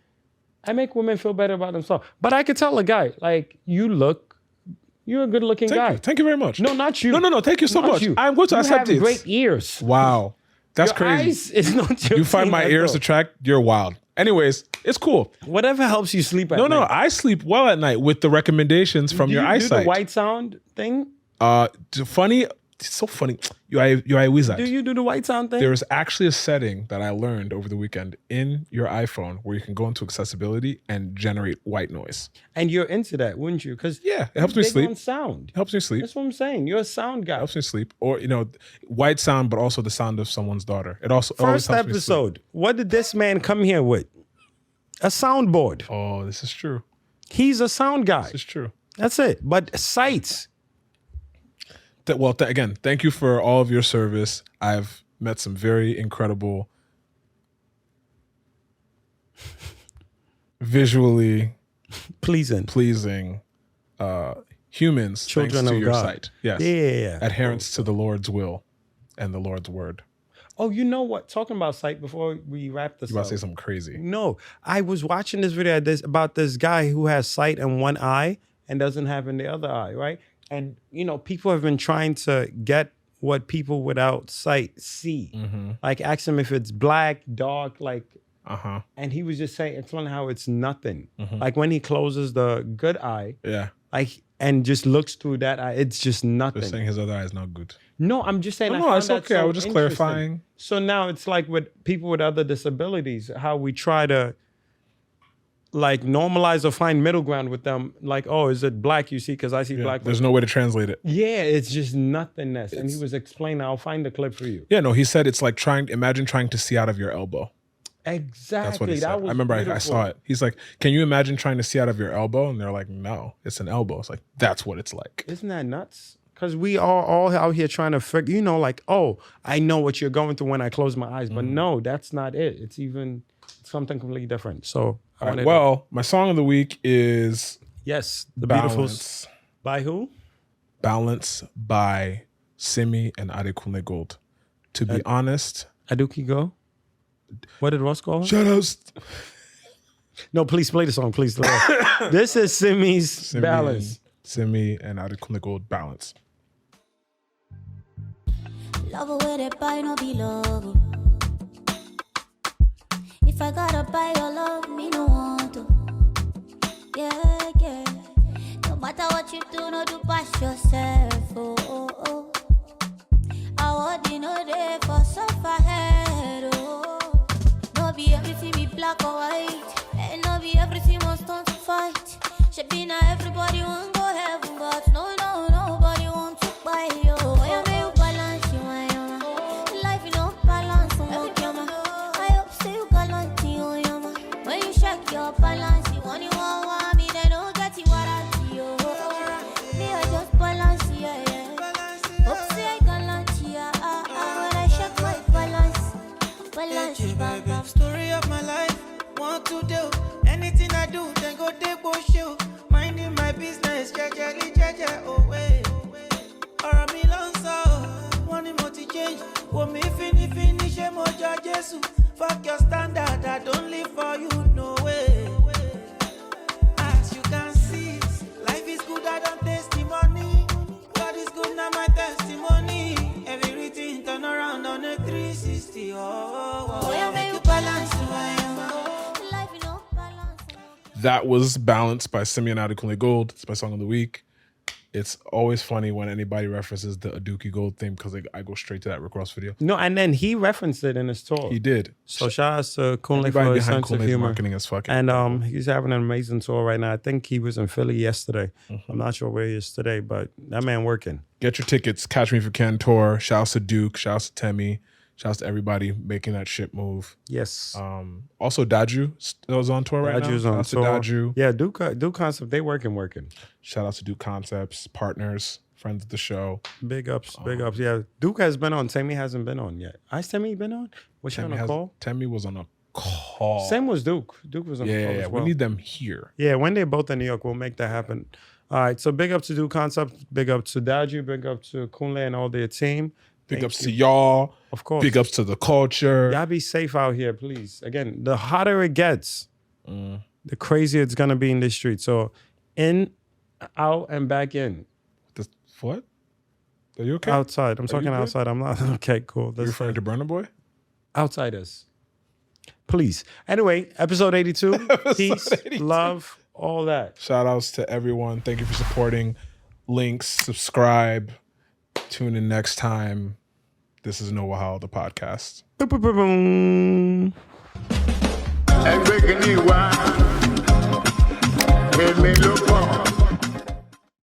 I make women feel better about themselves. But I could tell a guy, like, you're a good looking guy. Thank you very much. No, not you. No. Thank you so much. I'm going to accept it. You have great ears. Wow. That's your crazy. Eyes is not your you find my ears attractive? You're wild. Anyways, it's cool. Whatever helps you sleep at night. No, I sleep well at night with the recommendations from your eyesight. Do the white sound thing? Funny. It's so funny. You're a wizard. Do you do the white sound thing? There is actually a setting that I learned over the weekend in your iPhone where you can go into accessibility and generate white noise. And you're into that, wouldn't you? Because it helps me sleep. Sound. It helps me sleep. That's what I'm saying. You're a sound guy. It helps me sleep. Or, white sound, but also the sound of someone's daughter. It also First episode, what did this man come here with? A soundboard. Oh, this is true. He's a sound guy. This is true. That's it. But sights. Again, thank you for all of your service. I've met some very incredible, visually pleasing humans. Children thanks to of your God. sight. Yes. Yeah. Adherence to the Lord's will and the Lord's word. Oh, you know what? Talking about sight before we wrap this up. You about to say something crazy? No. I was watching this video about this guy who has sight in one eye and doesn't have in the other eye, right? And, people have been trying to get what people without sight see. Mm-hmm. Like, ask him if it's black, dark, like, and he was just explaining how it's nothing. Mm-hmm. Like, when he closes the good eye, and just looks through that eye, it's just nothing. You're saying his other eye is not good. No, I'm just saying. No, it's okay. I was just clarifying. So now it's like with people with other disabilities, how we try to, like, normalize or find middle ground with them. Like, oh, is it black you see? Because I see black. There's no way to translate it. Yeah, it's just nothingness. And he was explaining, I'll find the clip for you. Yeah, no, he said it's like imagine trying to see out of your elbow. Exactly. That's what he said. I remember I saw it. He's like, can you imagine trying to see out of your elbow? And they're like, no, it's an elbow. It's like, that's what it's like. Isn't that nuts? Because we are all out here trying to figure, like, oh, I know what you're going through when I close my eyes. But no, that's not it. It's something completely different. So my song of the week is the Balance. By who? Balance by Simi and Adekunle Gold. To be honest, Aduki. What did Ross call him? Shout outs. No, please play the song, please. This is Simi's Balance. Simi and Adekunle Gold, Balance. Love where they buy no be love. If I gotta buy your love, me no want to. Yeah. No matter what you do, no do pass yourself. Oh, oh, oh. I want you know there for suffer head. Oh, no be everything be black or white, and no be everything must turn to fight. Should be now everybody want go heaven, but nobody want to buy you. Why am I balance you? Life you know balance. I hope say you gallant you. When you check your balance, you want me, they don't get you what I do. Me I just balance, yeah. Hope say I gallant, yeah. When I check my balance, baby. Story of my life, want to do anything I do, then go take bullshit. Minding my business, jaja, oh way. Or me lancer, one emoji change. For me finish, emoji Jesus. Fuck your standard, I don't live for you, no way. As you can see, life is good, I don't testimony. God is good, now my testimony. Everything turn around on a 360, oh. Where make you balance, life you know balance. That was Balance by Simi and Adekunle Gold. It's my song of the week. It's always funny when anybody references the Aduki Gold thing because I go straight to that Rick Ross video. No, and then he referenced it in his tour. He did. So shout out to Kunle Everybody for his behind sense of Kunle's humor. marketing as fucking. And he's having an amazing tour right now. I think he was in Philly yesterday. I'm not sure where he is today, but that man working. Get your tickets. Catch Me If You Can tour. Shouts to Duke. Shouts to Temmie. Shouts to everybody making that shit move. Yes. Also, Daju was on tour right now. Daju's on Shouts to tour. Daju. Yeah, Duke Concept, they working. Shout out to Duke Concepts, partners, friends of the show. Big ups. Yeah, Duke has been on. Temmie hasn't been on yet. Has Temmie been on? Was she on a call? Temmie was on a call. Same was Duke. Duke was on a call as well. We need them here. Yeah, when they're both in New York, we'll make that happen. All right, so big up to Duke Concept, big up to Daju, big up to Kunle and all their team. Big ups to y'all. Of course. Big ups to the culture. Y'all be safe out here, please. Again, the hotter it gets, the crazier it's going to be in the street. So in, out, and back in. What? Are you okay? Outside. I'm talking you good? outside. I'm not. Okay, cool. You referring to Burna Boy? Outsiders. Please. Anyway, episode 82. Peace, 82. Love, all that. Shout outs to everyone. Thank you for supporting. Links, subscribe. Tune in next time. This is No Wahala, the podcast. Boom, boom, boom, boom. Every new one, let me look on.